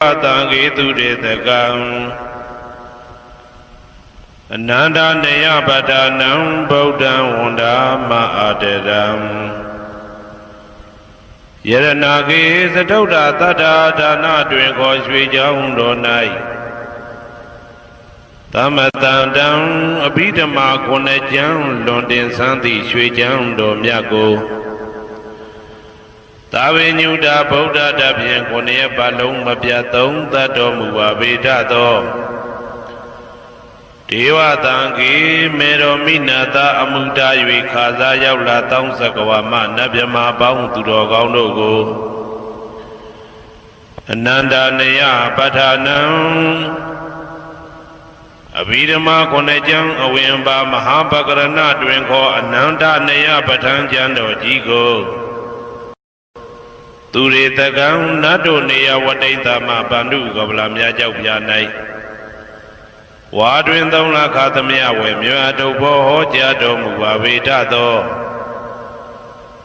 Tangi Tuditagam Ananda Neyapadanam Bodhan Wanda Ma'adadam Yaranagi Satoda Tada Dana Dwinko Swijang Donai Tamatandam Abhidama Konejang Londin Santi Swijang Domyago Tavi Nyuda Buddha Dabyan Konya Balong Mabyatung Tato Mubabitato Dewa Tangi Mero Minata Amuda Yui Kaza Yaula Tong Sakawama Nabyama Baung Turo Gaunogo Ananda Neya Patanam Abhidama Konejang Awimba Mahapakarana Dwinko Ananda Neya Patanjando Jigo Turi Tagam Nado Neya Wadaita Ma Bandu Gablamya Jauyanai Wadwin Dona Katamia Wemya Dobo Jado Muavitato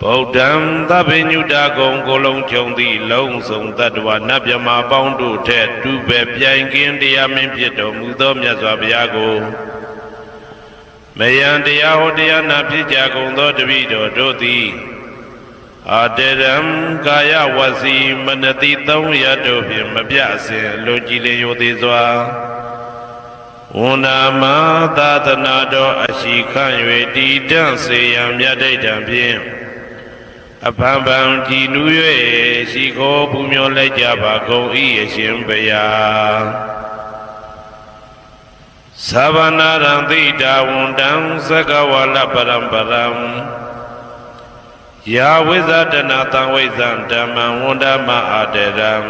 Bodam Tabinu Dagong Golong Chondi Long Song Tadwa Nabyama Boundu Ted Dube Piangin Diamin Pieto Mudom Yazabiago Mayan Diahodia Napijago Dodavido Doti Aderam Gaya Wasi Manati Tawya Dobim Mabiase Logile Yodizwa Unama Tatanado Ashikan Yedi Danse Yam Yade Dambim Apambam Jinue Shiko Pumyo Lejaba Go Ieshimbeya Savanaranti Dawundam Sagawala Parambaram Ya Wizardana Tawizan Daman Wundama Aderam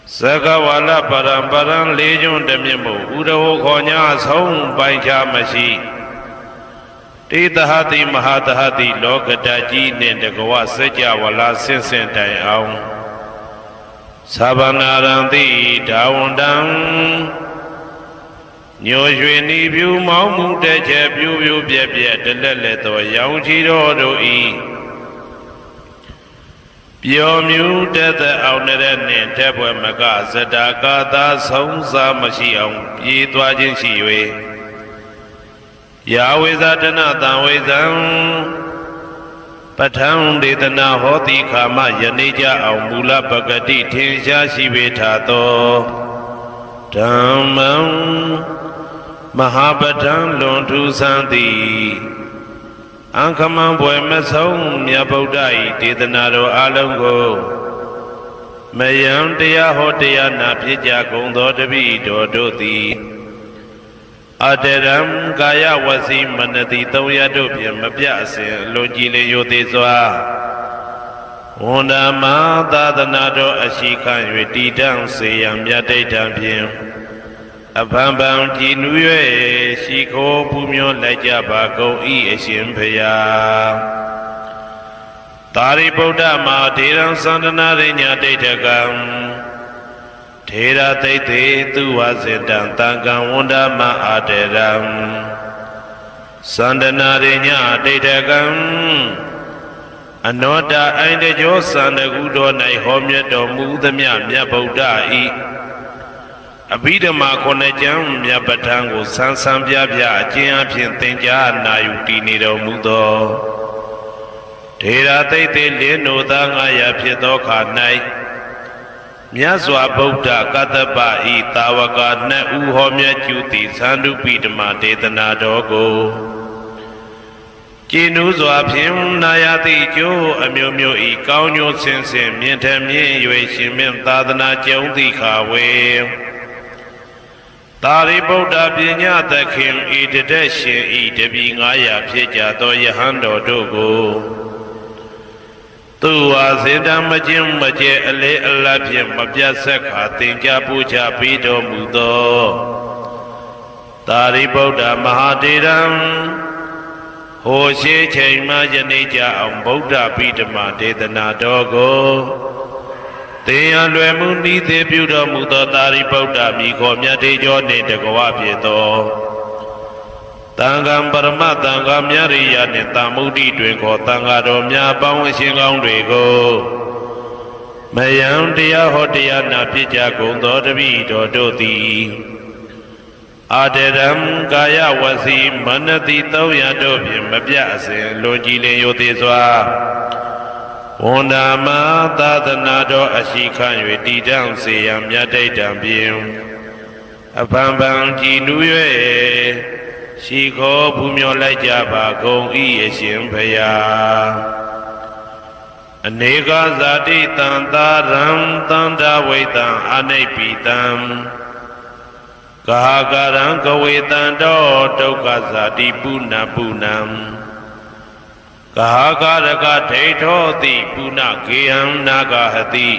Sagawala Parambaran Legion Demimu Udaho Konya Song Baika Mashi Titahati Mahatahati Lokataji Nendagawa Seja Wala Sinsentai Aung Sabanaranti Dawundam Nyojweni View Mamu Deja View Bia Deleto Yang Chiro Doi Pio Mu Deta Aunere Tepwe Maga Zadaka Song Samashi Yitwa Jinshiwe Yahweh Zadana Tawezan Patang Detana Hoti Kama Yanija Aumula Bagati Tinsha Shivetato Dhammam Mahabhatan Lontu Santi Ankaman Boymasong Myabodai Titanado Alongo Mayam Dea Hotea Napija Gondo Devi Dodoti Aderam Gaya Wasi Manati Toya Dopiam Mabiase Logile Yodizwa Undama Tatanado Ashikan Yedidam Seyam Yate Dampiam Abambam Jinue Shiko Pumyo Lajaba Go Ieshimpeya Tari Buddha Ma Tiram Sandana Rinya Detagam Tera Tete Tuwazidan Tangam Wundama Aderam Sandana Rinya Detagam Anoda Aindejo Sandagudo Nai Homya Domudamya Mya Buddha I Abhidama Konejam Yabatango Sansam Yabya Jian Tenja Nayuti Nido Mudo Tera Tete Leno Dangaya Piedoka Nai Myazwa Buddha Kataba I Tawaka Ne Uhomya Juti Sandu Pidama Tetana Dogo Jinuzwa Pim Nayati Jo Amyomyo I Kaunyo Sense Mientamye Yue Shimim Tadana Jondi Kawe Tari Buddha Pinya Takim Idadeshin Idabi Ngaya Pija Do Yahando Dogo Tua Zidam Majim Maje Ale Alapim Mabjasaka Tinja Puja Pido Mudo Tari Buddha Mahadiram Hoshe Chema Janija Buddha Pidama Dedana Dogo Teyan Lwemuni Te Buddha Mudo Tari Buddha Miko Myatejo Nendagawa Pieto Tangam Parama Tangam Yariya Netamudi Dwinko Tangado Mya Bawang Shingong Dwego မယံတရားဟောတရားနာဖြစ်ကြကုန်သောတပည့်တော်တို့သည်အာတရံကာယဝစီမနတိ300တို့ဖြင့်မပြအစဉ်လွန်ကြည်လင်ရိုသေစွာဝန်နာမသာသနာတော်အရှိခံ၍တည်တံ့စေရန်မြတ်တိတ်တံဖြင့်အဖန်ဖန်ကြည်နူး၍ရှိခေါ်ဖူးမြော်လိုက်ကြပါကုန်၏အရှင်ဘုရားအနေကဇာတိတံသာရံတန္တဝိတံအနိပိတံကာကရံကဝေတံတောဒုက္ခဇာတိပုဏ္ဏပုဏ္ဏံကာကရကဒိဋ္ဌောတိပုဏ္ဏဂေယံနာဂဟတိ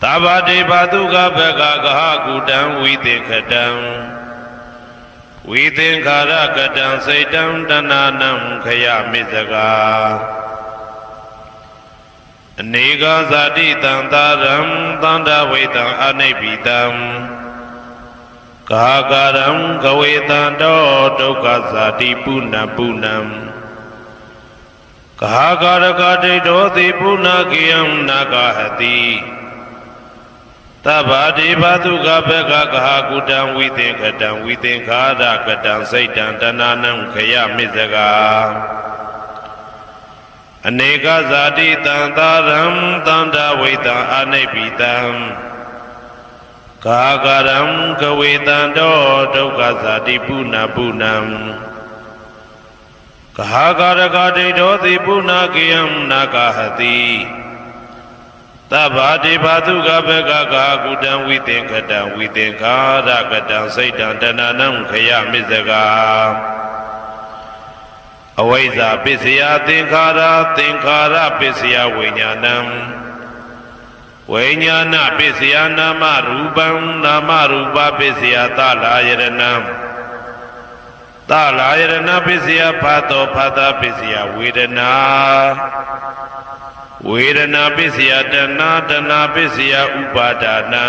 သဗ္ဗတေဘတုကဘဂကဟကုတံဝိသေခတံဝိသင်္ခာရကတံစိတ်တံတဏနံခယမိစကာအနေကဇာတိတံသာရံသန္တဝိတံအနိပိတံကာကရံကဝေတံတောဒုက္ခဇာတိပုဏ္ဏပုဏ္ဏံကာကရကဒိဋ္ဌောတိပုဏ္ဏဂေယံနာဂဟတိသဗ္ဗတိဘသုကဘဂကဟကုတံဝိသင်္ခတံဝိသင်္ခာရကတံစိတ်တံတဏနံခယမိစကာအနေကဇာတိတံသာရံသန္တဝိတံအနိပိတံကာကရံကဝေတံတောဒုက္ခဇာတိပုဏ္ဏပုဏ္ဏံကာကရကဒိဋ္ဌောတိပုဏ္ဏဂေယံနာဂဟတိသဗ္ဗတိဘသုကဘဂကကုတံဝိသင်္ခတံဝိသင်္ခာရကတံစိတ်တံတဏနံခယမိစကာအဝိဇ္ဇာပစ္စယသင်္ခါရသင်္ခါရပစ္စယဝိညာဏံဝိညာဏပစ္စယနာမရူပံနာမရူပပစ္စယသလာယရဏံသလာယရဏပစ္စယဖတ်တော်ဖတ်တာပစ္စယဝေဒနာဝေဒနာပစ္စယတဏတဏပစ္စယဥပါဒနံ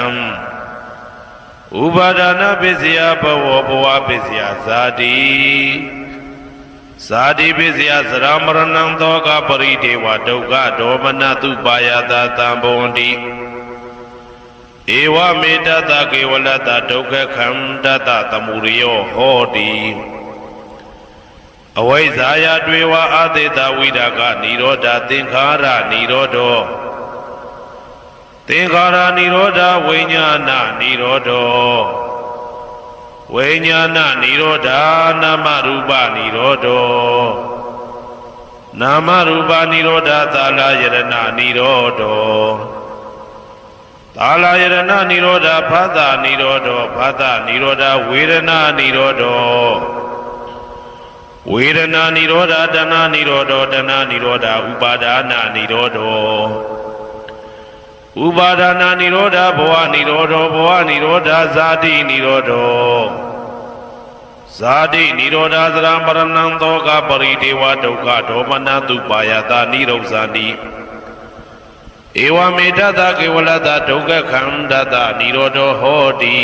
ဥပါဒနာပစ္စယဘဝဘဝပစ္စယဇာတိဇာတိပစ္စယသရမရဏံသောကပရိဒေဝဒုက္ခဒေါမနတုပါယတာတံဘဝန္တိဧဝမေတ္တကေဝလတ္တဒုက္ခခန္တတသမုရိယောဟောတိအဝိဇ္ဇာယတွေဝအာသေတဝိဒါကနိရောဓသင်္ခါရနိရောဓောသင်္ခါရနိရောဓဝိညာဏနိရောဓောဝိညာဏနိရောဓနာမရူပနိရောဓောနာမရူပနိရောဓသာလယရဏနိရောဓောသာလယရဏနိရောဓဖသနိရောဓောဖသနိရောဓဝေဒနာနိရောဓောဝေဒနာနိရောဓတဏနိရောဓတဏနိရောဓဥပါဒနာနိရောဓဥပါဒနာနိရောဓဘဝနိရောဓဘဝနိရောဓဇာတိနိရောဓဇာတိနိရောဓသရမရဏံသောကပရိဒေဝဒုက္ခဒေါမနတုပါယတာနိရောဇာတိဧဝမေတ္တကေဝလတ္တဒုက္ခခန္တတနိရောဓဟောတိ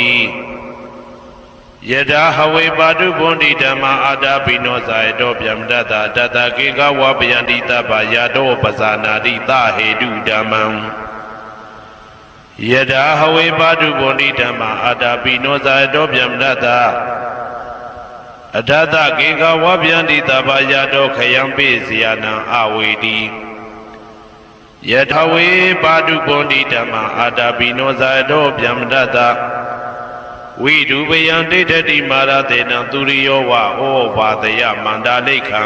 ယထာဟဝေပါတုဘွန်တိဓမ္မာအာတာပိနောဇာယတောဗျမတတတတကေကဝပယန္တိတပယာတောပဇာနာတိသဟေတုဓမ္မံယထာဟဝေပါတုဘွန်တိဓမ္မာအာတာပိနောဇာယတောဗျမတတအထတကေကဝပယန္တိတပယာတောခယံပိစီယနံအဝေတိယထာဝေပါတုဘွန်တိဓမ္မာအာတာပိနောဇာယတောဗျမတတဝိဒုပယံဒိဋ္ဌတိမာရတေနံသူရိယောဝဩဘာတယမန္တာလိခံ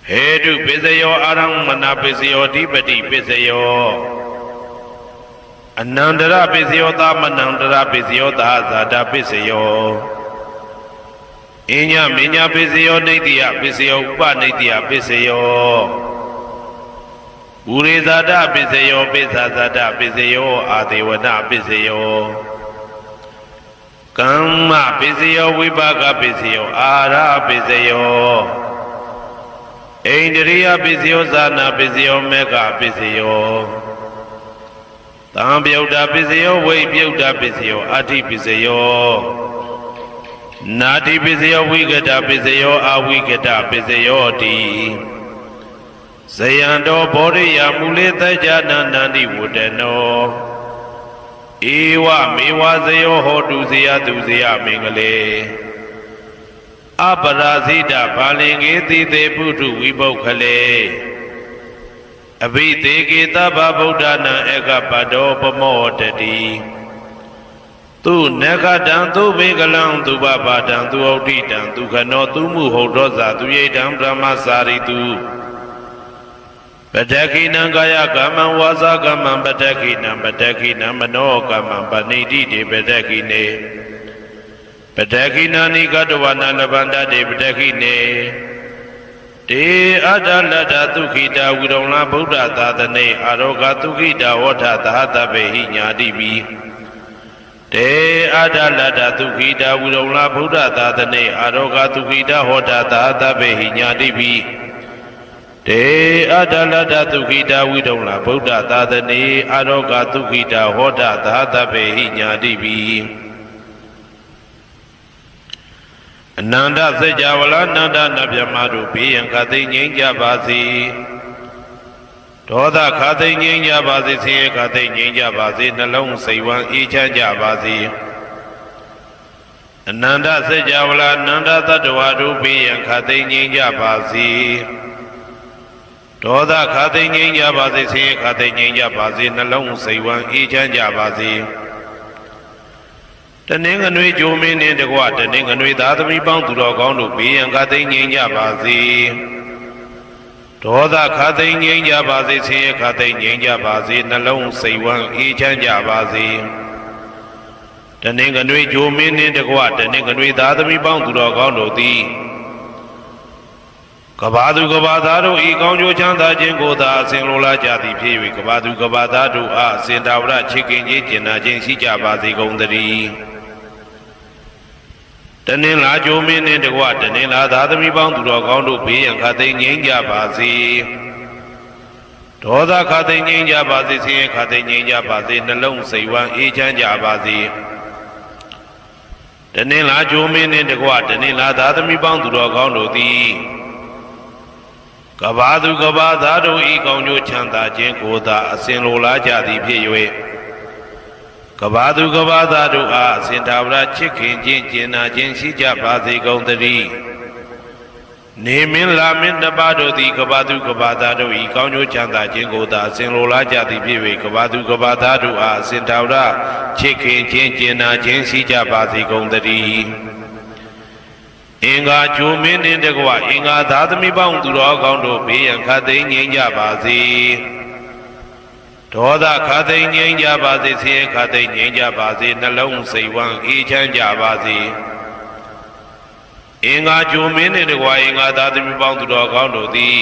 ဟေတုပစ္စယောအာရမဏပစ္စယောဓိပတိပစ္စယောအနန္တရပစ္စယောသမနန္တရပစ္စယောသာဇာတပစ္စယောအညမညပစ္စယောနေတိယပစ္စယောဥပနေတိယပစ္စယောဘူရိဇာတပစ္စယောပိစ္ဆာဇာတပစ္စယောအာဒေဝနပစ္စယောကမ္မပစ္စယောဝိပါကပစ္စယောအာရပစ္စယောဣန္ဒြိယပစ္စယောဇာနာပစ္စယောမေဃပစ္စယောသံပြုတ်တာပစ္စယောဝိပြုတ်တာပစ္စယောအာတိပစ္စယောနာတိပစ္စယောဝိကတပစ္စယောအဝိကတပစ္စယောတိ ဇယံတော်ဘောရိယမူလေတကြနာနန္တိဝတ္တနောဧဝမေဝဇယောဟောတုဇယတုဇယမင်္ဂလေအပရာဇိတဘာလင်္ကေတိတေပုထုဝိပုခ္ခလေအဘိသေကေတဗ္ဗဗုဒ္ဓနာဧကပတောပမောတတိသူနဂတံသူဘေကလံသူပပါတံသူဩဋ္ဌိတံသူခနောသူမှုဟုတ်တော်သာသူယေတံဗြဟ္မစာရိတုပတ္တခိနံကာယကမ္မံဝါစာကမ္မံပတ္တခိနံပတ္တခိနံမနောကမ္မံပဏိတိတေပတ္တခိနေပတ္တခိနာနိကတဝနာလဗန္တတေပတ္တခိနေတေအတ္တလတ္တသုခိတာဝိရုံလဗုဒ္ဓသာသနေအာရောဂသုခိတာဝဋ္ဌသဟတပေဟိညာတိပိတေအတ္တလတ္တသုခိတာဝိရုံလဗုဒ္ဓသာသနေအာရောဂသုခိတာဟောတာသဟတပေဟိညာတိပိတေအတ္တလတ္တသုခိတာဝိရုံလဗုဒ္ဓသာသနေအာရောဂသုခိတာဟောတာသဟတပေဟိညာတိပိအနန္တစัจ java လာနန္ဒနဗျမတို့ဘေးရန်ခသိငြိမ်းကြပါစေဒေါသခသိငြိမ်းကြပါစေဆင်းရဲခသိငြိမ်းကြပါစေနှလုံးစိတ်ဝမ်းအေးချမ်းကြပါစေအနန္တစัจ java လာနန္ဒသတ္တဝါတို့ဘေးရန်ခသိငြိမ်းကြပါစေဒေါသခသိငြိမ်းကြပါစေဆင်းရဲခသိငြိမ်းကြပါစေနှလုံးစိတ်ဝမ်းအေးချမ်းကြပါစေတနင်္ဂနွေဂျိုမင်းနှင့်တကွတနင်္ဂနွေသားသမီးပေါင်းသူတော်ကောင်းတို့ဘေးရန်ခသိငြိမ်းကြပါစေဒေါသခသိငြိမ်းကြပါစေဆင်းရဲခသိငြိမ်းကြပါစေနှလုံးစိတ်ဝမ်းအေးချမ်းကြပါစေတနင်္ဂနွေဂျိုမင်းနှင့်တကွတနင်္ဂနွေသားသမီးပေါင်းသူတော်ကောင်းတို့သည်ကဘာသူကဘာသားတို့ဤကောင်းကျိုးချမ်းသာခြင်းကိုသာအစဉ်လိုလားကြသည်ဖြစ်၍ကဘာသူကဘာသားတို့အားအစဉ်တာဝရချစ်ခင်ခြင်းကျင်နာခြင်းရှိကြပါစေကုန်သတည်းတနင်္လာဂျိုမင်းနှင့်တကွတနင်္လာသားသမီးပေါင်းသူတော်ကောင်းတို့ဘေးရန်ခသိငြိမ်းကြပါစေဒေါသခသိငြိမ်းကြပါစေဆင်းရဲခသိငြိမ်းကြပါစေနှလုံးစိတ်ဝမ်းအေးချမ်းကြပါစေတနင်္လာဂျိုမင်းနှင့်တကွတနင်္လာသားသမီးပေါင်းသူတော်ကောင်းတို့သည်ကဘာသူကဘာသားတို့ဤကောင်းကျိုးချမ်းသာခြင်းကိုသာအစဉ်လိုလားကြသည်ဖြစ်၍ကဘာသူကဘာသားတို့အားအစဉ်သာဝရချစ်ခင်ခြင်းကျင်နာခြင်းရှိကြပါစေကုန်သတည်းနေမင်းလာမင်းနှစ်ပါးတို့သည်ကဘာသူကဘာသားတို့ဤကောင်းကျိုးချမ်းသာခြင်းကိုသာအစဉ်လိုလားကြသည်ဖြစ်၍ကဘာသူကဘာသားတို့အားအစဉ်သာဝရချစ်ခင်ခြင်းကျင်နာခြင်းရှိကြပါစေကုန်သတည်းအင်္ဂါဂျိုမင်းနှင့်တကွအင်္ဂါသားသမီးပေါင်းသူတော်ကောင်းတို့ဘေးရန်ခသိငြိမ်းကြပါစေဒေါသခသိငြိမ်းကြပါစေဆင်းရဲခသိငြိမ်းကြပါစေနှလုံးစိတ်ဝမ်းအေးချမ်းကြပါစေအင်္ဂါဂျိုမင်းနှင့်တကွအင်္ဂါသားသမီးပေါင်းသူတော်ကောင်းတို့သည်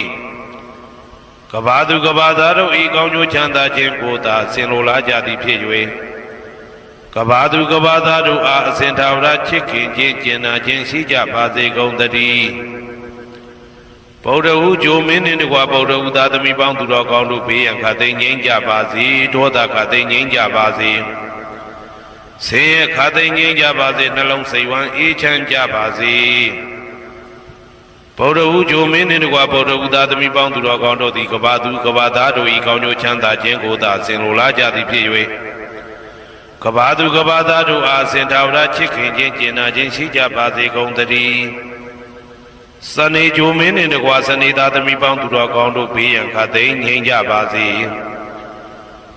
ကဘာသူကဘာသားတို့ဤကောင်းကျိုးချမ်းသာခြင်းကိုသာဆင်လိုလားကြသည်ဖြစ်၍ကဘာသူကဘာသားတို့အားအစဉ်သာဝရချစ်ခင်ခြင်းကျင်နာခြင်းရှိကြပါစေကုန်သတည်းဗုဒ္ဓဟူဂျိုမင်းနှင့်တကွဗုဒ္ဓဟူသားသမီးပေါင်းသူတော်ကောင်းတို့ဘေးရန်ခသိငြိမ်းကြပါစေဒေါသခသိငြိမ်းကြပါစေဆင်းရဲခသိငြိမ်းကြပါစေနှလုံးစိတ်ဝမ်းအေးချမ်းကြပါစေဗုဒ္ဓဟူဂျိုမင်းနှင့်တကွဗုဒ္ဓဟူသားသမီးပေါင်းသူတော်ကောင်းတို့သည်ကဘာသူကဘာသားတို့ဤကောင်းကျိုးချမ်းသာခြင်းကိုသာဆင်လိုလားကြသည်ဖြစ်၍ကဘာသူကဘာသားတို့အားစင်သာဝရချစ်ခင်ခြင်းကျင်နာခြင်းရှိကြပါစေကုန်သတည်းစနေဂျိုမင်းနှင့်တကွစနေသားသမီးပေါင်းသူတော်ကောင်းတို့ဘေးရန်ခသိငြိမ်းကြပါစေ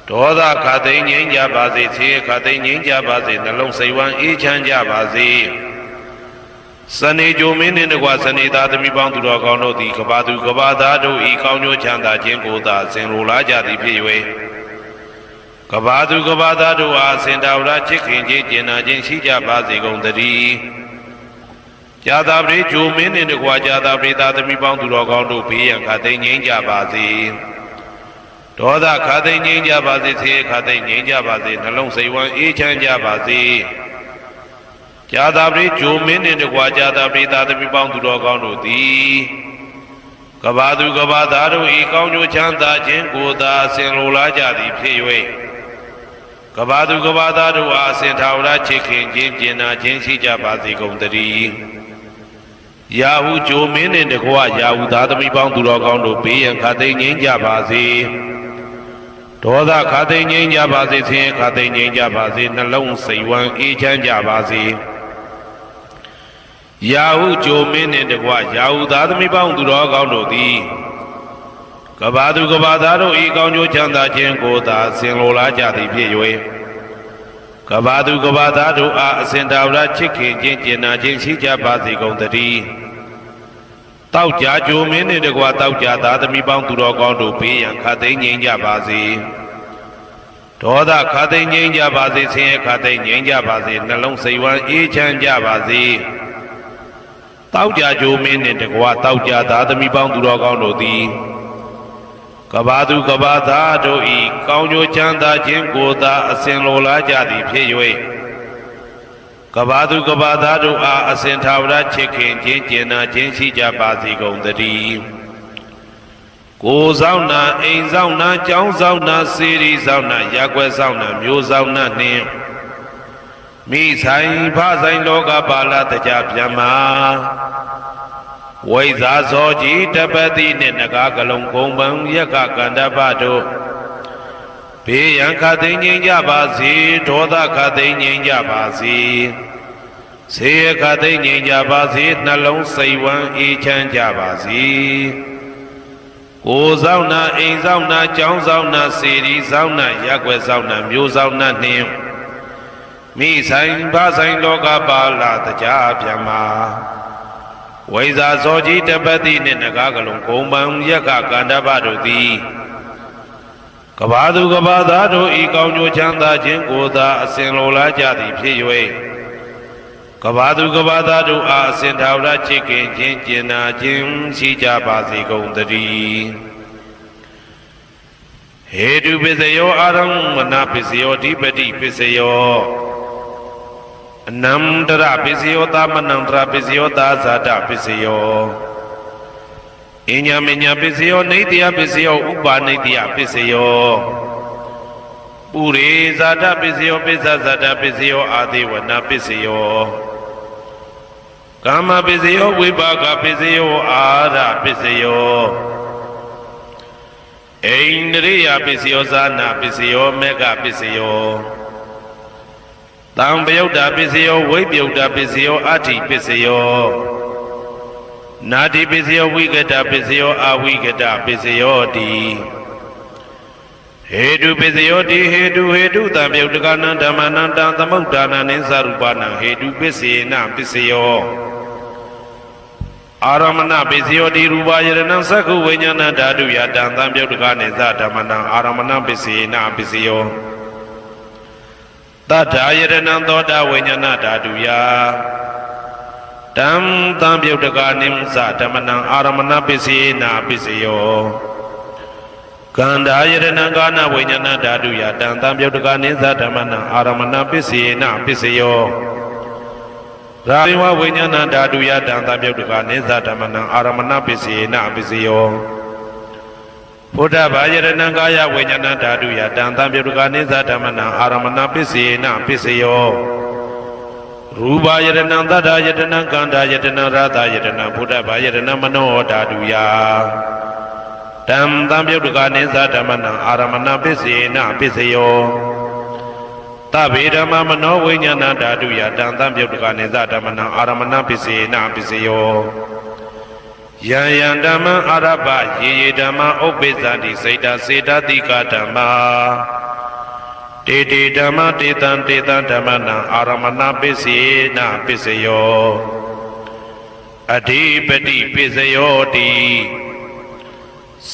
ဒေါသခသိငြိမ်းကြပါစေဆင်းရဲခသိငြိမ်းကြပါစေနှလုံးစိတ်ဝမ်းအေးချမ်းကြပါစေစနေဂျိုမင်းနှင့်တကွစနေသားသမီးပေါင်းသူတော်ကောင်းတို့သည်ကဘာသူကဘာသားတို့ဤကောင်းကျိုးချမ်းသာခြင်းကိုသာဆင်လိုလားကြသည်ဖြစ်၍ကဘာသူကဘာသားတို့အားစင်တာဝရချစ်ခင်ခြင်းကျင်နာခြင်းရှိကြပါစေကုန်သတည်းဇာတာပရိဂျိုမင်းနှင့်တကွာဇာတာပရိသားသမီးပေါင်းသူတော်ကောင်းတို့ဘေးရန်ခသိငြိမ်းကြပါစေဒေါသခသိငြိမ်းကြပါစေဆင်းရဲခသိငြိမ်းကြပါစေနှလုံးစိတ်ဝမ်းအေးချမ်းကြပါစေဇာတာပရိဂျိုမင်းနှင့်တကွာဇာတာပရိသားသမီးပေါင်းသူတော်ကောင်းတို့သည်ကဘာသူကဘာသားတို့ဤကောင်းကျိုးချမ်းသာခြင်းကိုသာဆင်လိုလားကြသည်ဖြစ်၍ကဘာသူကဘာသားတို့အားအစဉ်သာဝရချစ်ခင်ခြင်းကျင်နာခြင်းရှိကြပါစေကုန်သတည်း ရာဟုဂျိုမင်းနှင့်တကွရာဟုသားသမီးပေါင်းသူတော်ကောင်းတို့ဘေးရန်ခါသိမ်းငြိမ်းကြပါစေဒေါသခါသိမ်းငြိမ်းကြပါစေဆင်းရဲခါသိမ်းငြိမ်းကြပါစေနှလုံးစိတ်ဝမ်းအေးချမ်းကြပါစေရာဟုဂျိုမင်းနှင့်တကွရာဟုသားသမီးပေါင်းသူတော်ကောင်းတို့သည်ကဘာသူကဘာသားတို့ဤကောင်းကျိုးချမ်းသာခြင်းကိုသာဆင်လိုလားကြသည်ဖြစ်၍ကဘာသူကဘာသားတို့အားအစဉ်တော်ရာချစ်ခင်ခြင်းကျင်နာခြင်းရှိကြပါစေကုန်သတည်းတောက်ကြကြိုမင်းနှင့်တကွတောက်ကြသားသမီးပေါင်းသူတော်ကောင်းတို့ဘေးရန်ခါသိမ်းငြိမ်းကြပါစေဒေါသခါသိမ်းငြိမ်းကြပါစေဆင်းရဲခါသိမ်းငြိမ်းကြပါစေနှလုံးစိတ်ဝမ်းအေးချမ်းကြပါစေတောက်ကြကြိုမင်းနှင့်တကွတောက်ကြသားသမီးပေါင်းသူတော်ကောင်းတို့သည်ကဘာသူကဘာသားတို့ဤကောင်းကျိုးချမ်းသာခြင်းကိုသာအစဉ်လိုလားကြသည်ဖြစ်၍ကဘာသူကဘာသားတို့အားအစဉ်ထာဝရချစ်ခင်ခြင်းကျင်နာခြင်းရှိကြပါစေကုန်သတည်းကိုယ်ဆောင်နာအိမ်ဆောင်နာကျောင်းဆောင်နာစေရီဆောင်နာရက်ွယ်ဆောင်နာမျိုးဆောင်နာနှင့်မိဆိုင်ဖဆိုင်လောကပါဠတကြဗျမ္မာဝိဇာဇောကြီးတပတိနှင့်နဂါကလုံးကုံပံယက္ခကန္တပတို့ဘေးရန်ခသိမ်းငြိမ်းကြပါစေဒေါသခသိမ်းငြိမ်းကြပါစေဆေးရခသိမ်းငြိမ်းကြပါစေနှလုံးစိတ်ဝမ်းအေးချမ်းကြပါစေကိုယ်ဆောင်နာအိမ်ဆောင်နာကျောင်းဆောင်နာစေရီဆောင်နာရက်ွယ်ဆောင်နာမျိုးဆောင်နာနှင့်မိဆိုင်ဖဆိုင်လောကပါဠတကြဗျမ္မာဝိဇာဇောကြီးတပတိနှင့်နဂါကလုံးကုံပံယက္ခကန္တပတို့သည်ကဘာသူကဘာသားတို့ဤကောင်းကျိုးချမ်းသာခြင်းကိုသာအစဉ်လိုလားကြသည်ဖြစ်၍ကဘာသူကဘာသားတို့အားအစဉ်ထာဝရချစ်ခင်ခြင်းကျင်နာခြင်းရှိကြပါစေကုန်သတည်းဟေတုပစ္စယောအာရမဏပစ္စယောဓိပတိပစ္စယောအနန္တရပစ္စယောသမနန္တရပစ္စယောသာဇာတပစ္စယောအညမညပစ္စယောနေတယပစ္စယောဥပါနေတယပစ္စယောပုရိဇာတပစ္စယောပိစ္ဆဇာတပစ္စယောအာသေဝနာပစ္စယောကာမပစ္စယောဝိပါကပစ္စယောအာရပစ္စယောအိန္ဒရိယပစ္စယောဇာနာပစ္စယောမေဃပစ္စယောတံပယုတ်တာပစ္စယောဝိပယုတ်တာပစ္စယောအဋ္ဌိပစ္စယောနာတိပစ္စယောဝိကတပစ္စယောအဝိကတပစ္စယောတိဟေတုပစ္စယောတိဟေတုတံပယုတ်တကနံဓမ္မနံတံသမုဒ္ဒါနံနိသရူပနံဟေတုပစ္စေနပစ္စယောအာရမဏပစ္စယောတိရူပယရဏံသက္ခုဝိညာဏဓာတုယတံသံပယုတ်တကနိသဓမ္မနံအာရမဏပစ္စေနပစ္စယောတထာယရဏံသောတာဝိညာဏဓာတုယတံသံပယုတ်တကနိသဓမ္မနံအာရမဏပစ္စေနပစ္စယောကန္ဓာယရဏံကာနဝိညာဏဓာတုယတံသံပယုတ်တကနိသဓမ္မနံအာရမဏပစ္စေနပစ္စယောရာဇဝဝိညာဏဓာတုယတံသံပယုတ်တကနိသဓမ္မနံအာရမဏပစ္စေနပစ္စယောဘုဒ္ဓဘာယရဏံကာယဝိညာဏဓာတုယတံသံပယုတ်တကနိသဓမ္မနံအာရမဏပစ္စေနပစ္စယောရူပယရဏံသတ္တယတနံကန္ဓာယတနံရသယတနံဘုဒ္ဓဘာယရဏံမနောဓာတုယတံသံပယုတ်တကနိသဓမ္မနံအာရမဏပစ္စေနပစ္စယောသဗ္ဗေဓမ္မမနောဝိညာဏဓာတုယတံသံပယုတ်တကနိသဓမ္မနံအာရမဏပစ္စေနပစ္စယောယံယံဓမ္မအာရပယေယေဓမ္မဥပ္ပိသတိစိတ်တစေတတိကဓမ္မာတေတေဓမ္မတေတံဓမ္မနံအာရမဏပစ္စေနပစ္စယောအဓိပတိပစ္စယောတိ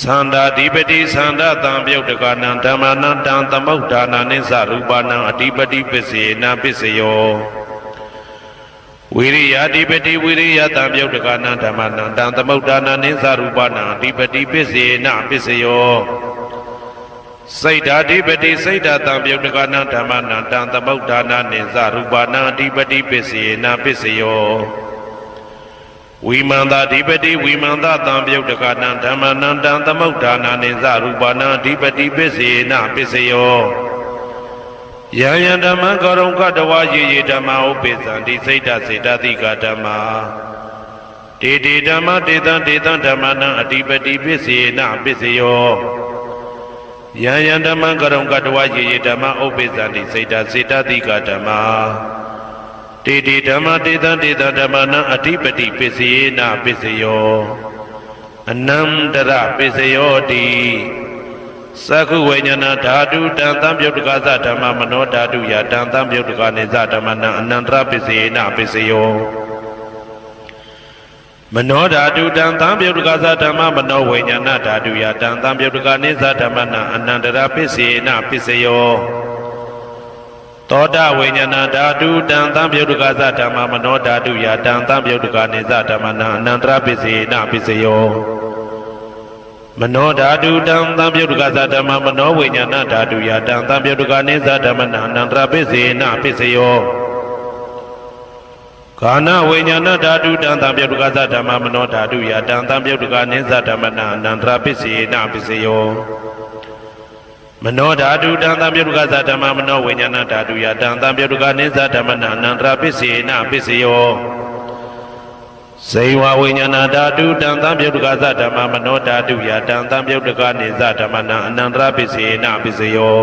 သန္တာဓိပတိသန္တာတံပယုတ်တကနံဓမ္မနံတံသမုဒ္ဒါနနိသရူပနံအဓိပတိပစ္စေနပစ္စယောဝိရိယဓိပတိဝိရိယတံပယုတ်တကနံဓမ္မနံတံသမုဒ္ဒါနနိသရူပနံအဓိပတိပစ္စေနပစ္စယောစိတ်ဓာဓိပတိစိတ်ဓာတံပယုတ်တကနံဓမ္မနံတံသမုဒ္ဒါနနိသရူပနံအဓိပတိပစ္စေနပစ္စယောဝိမန္တဓိပတိဝိမန္တတံပယုတ်တကနံဓမ္မနံတံသမုဒ္ဒါနနိသရူပနံအဓိပတိပစ္စေနပစ္စယောယံယံဓမ္မကောရုံကတဝါယေယေဓမ္မဥပိသံတိစိတ်တစေတတိကဓမ္မာ တေတေဓမ္မတေတံတေတံဓမ္မနံအတိပတိပစ္စေနပစ္စယောယံယံဓမ္မံကရုံကတဝယေယေဓမ္မဥပ္ပိသန္တိစေတစေတတိကဓမ္မာတေတေဓမ္မတေတံတေတံဓမ္မနံအတိပတိပစ္စေနပစ္စယောအနန္တရပစ္စယောတိသက္ခုဝိညာဏဓာတုတံသံပြုတ်တကသဓမ္မမနောဓာတုယတံသံပြုတ်တကနေသဓမ္မနံအနန္တရပစ္စေနပစ္စယောမနောဓာတုတံသံပြုတ်တကသဓမ္မမနောဝိညာဏဓာတုယတံသံပြုတ်တကနေသဓမ္မနံအနန္တရပစ္စေနပစ္စယောသောတဝိညာဏဓာတုတံသံပြုတ်တကသဓမ္မမနောဓာတုယတံသံပြုတ်တကနေသဓမ္မနံအနန္တရပစ္စေနပစ္စယောမနောဓာတုတံသံပြုတ်တကသဓမ္မမနောဝိညာဏဓာတုယတံသံပြုတ်တကနေသဓမ္မနံအနန္တရပစ္စေနပစ္စယောကာနဝိညာဏဓာတုတံသံပြုတ်တကသဓမ္မမနောဓာတုယတံသံပြုတ်တကနေသဓမ္မနံအနန္တရပစ္စေနပစ္စယောမနောဓာတုတံသံပြုတ်တကသဓမ္မမနောဝိညာဏဓာတုယတံသံပြုတ်တကနေသဓမ္မနံအနန္တရပစ္စေနပစ္စယောဇေဝဝိညာဏဓာတုတံသံပြုတ်တကသဓမ္မမနောဓာတုယတံသံပြုတ်တကနေသဓမ္မနံအနန္တရပစ္စေနပစ္စယော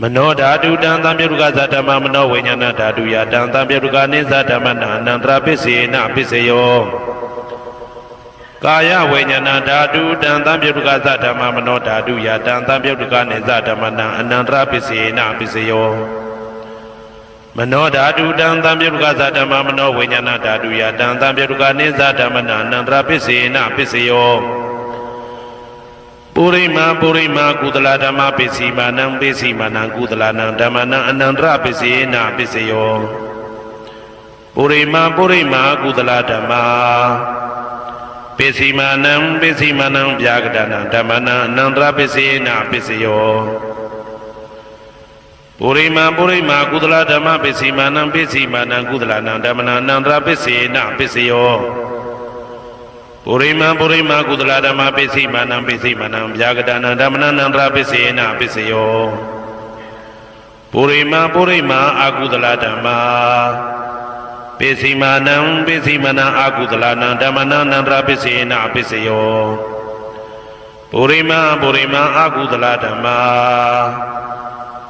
မနောဓာတုတံသံပြုတ်တကသဓမ္မမနောဝိညာဏဓာတုယတံသံပြုတ်တကနေသဓမ္မနံအနန္တရပစ္စေနပစ္စယောကာယဝိညာဏဓာတုတံသံပြုတ်တကသဓမ္မမနောဓာတုယတံသံပြုတ်တကနေသဓမ္မနံအနန္တရပစ္စေနပစ္စယောမနောဓာတုတံသံပြုတ်တကသဓမ္မမနောဝိညာဏဓာတုယတံသံပြုတ်တကနေသဓမ္မနံအနန္တရပစ္စေနပစ္စယောပုရိမာကုသလဓမ္မပစ္စည်းမာနံပစ္စည်းမာနံကုသလနံဓမ္မနံအနန္တရပစ္စေနပစ္စယောပုရိမာကုသလဓမ္မပစ္စည်းမာနံပစ္စည်းမာနံဗျာကတနံဓမ္မနံအနန္တရပစ္စေနပစ္စယောပုရိမာကုသလဓမ္မပစ္စည်းမာနံပစ္စည်းမာနံကုသလနံဓမ္မနံအနန္တရပစ္စေနပစ္စယောပုရိမာကုသလဓမ္မပစ္စည်းမာနံပစ္စည်းမာနံဗျာကတနံဓမ္မနံအနန္တရပစ္စေနပစ္စယောပုရိမာအကုသလဓမ္မပစ္စည်းမာနံပစ္စည်းမာနံအကုသလနံဓမ္မနံအနန္တရပစ္စေနပစ္စယောပုရိမာအကုသလဓမ္မ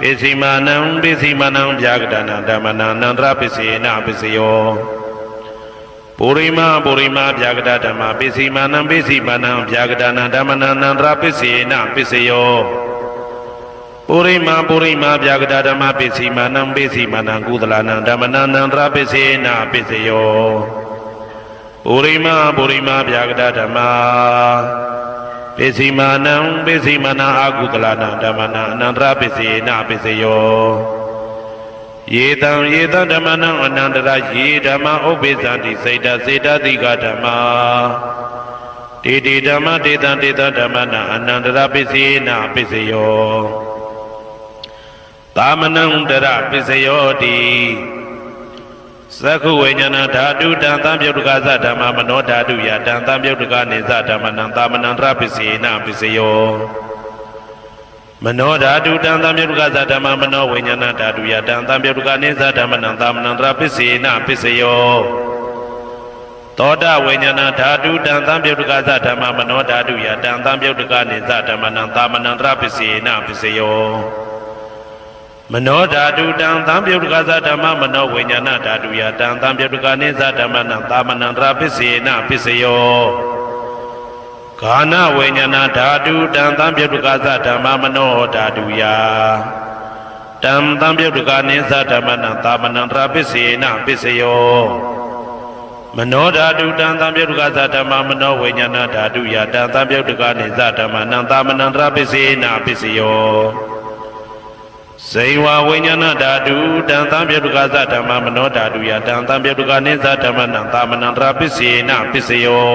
ပစ္စည်းမာနံဗျာကတနံဓမ္မနံအနန္တရပစ္စေနပစ္စယောပုရိမာဗျာကတဓမ္မပစ္စည်းမာနံဗျာကတနံဓမ္မနံအနန္တရပစ္စေနပစ္စယောပုရိမာဗျာကတဓမ္မပစ္စည်းမာနံကုသလနံဓမ္မနံအနန္တရပစ္စေနပစ္စယောပုရိမာဗျာကတဓမ္မပစ္စည်းမာနံအကုသလနံဓမ္မနံအနန္တရပစ္စေနပစ္စယောယေတံဓမ္မနံအနန္တရယေဓမ္မဥပ္ပိသန္တိစေတစေတတိကဓမ္မာတေတေဓမ္မတေတံဓမ္မနံအနန္တရပစ္စေနပစ္စယောသာမနံတရပစ္စယောတိသက္ခုဝိညာဏဓာတုတံသံပြုတ်တကသဓမ္မမနောဓာတုယတံသံပြုတ်တကနေသဓမ္မနံသာမနံတရပစ္စေနပစ္စယောမနောဓာတုတံသံပြုတ်တကသဓမ္မမနောဝိညာဏဓာတုယတံသံပြုတ်တကနေသဓမ္မနံသာမနံတရပစ္စေနပစ္စယောသောတဝိညာဏဓာတုတံသံပြုတ်တကသဓမ္မမနောဓာတုယတံသံပြုတ်တကနေသဓမ္မနံသာမနံတရပစ္စေနပစ္စယောမနောဓာတုတံသံပြုတ်တကသဓမ္မမနောဝိညာဏဓာတုယတံသံပြုတ်တကနေသဓမ္မနံသာမနံတရပစ္စေနပစ္စယောကာနဝိညာဏဓာတုတံသံပြုတ်တကသဓမ္မမနောဓာတုယတံသံပြုတ်တကနေသဓမ္မနံသာမနံတရပစ္စေနပစ္စယောမနောဓာတုတံသံပြုတ်တကသဓမ္မမနောဝိညာဏဓာတုယတံသံပြုတ်တကနေသဓမ္မနံသာမနံတရပစ္စေနပစ္စယောဇေဝဝိညာဏဓာတုတံသံပြုတ်တကသဓမ္မမနောဓာတုယတံသံပြုတ်တကနေသဓမ္မနံသာမနံတရပစ္စေနပစ္စယော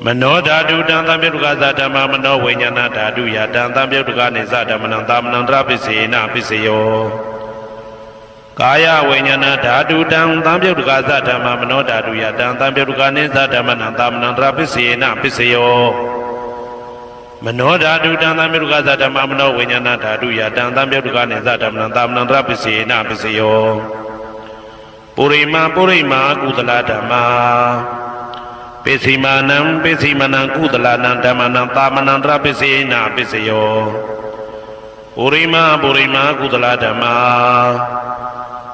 မနောဓာတုတံသံပြုတ်တကသဓမ္မမနောဝိညာဏဓာတုယတံသံပြုတ်တကနေသဓမ္မနံသာမနံတရပစ္စေနပစ္စယောကာယဝိညာဏဓာတုတံသံပြုတ်တကသဓမ္မမနောဓာတုယတံသံပြုတ်တကနေသဓမ္မနံသာမနံတရပစ္စေနပစ္စယောမနောဓာတုတံသံပြုတ်တကသဓမ္မမနောဝိညာဏဓာတုယတံသံပြုတ်တကနေသဓမ္မနံသာမနံတရပစ္စေနပစ္စယော ပုရိမာကုသလဓမ္မာပိစီမာနံကုသလနံဓမ္မနံသာမနံတရပိစေနပိစယောပုရိမာကုသလဓမ္မာ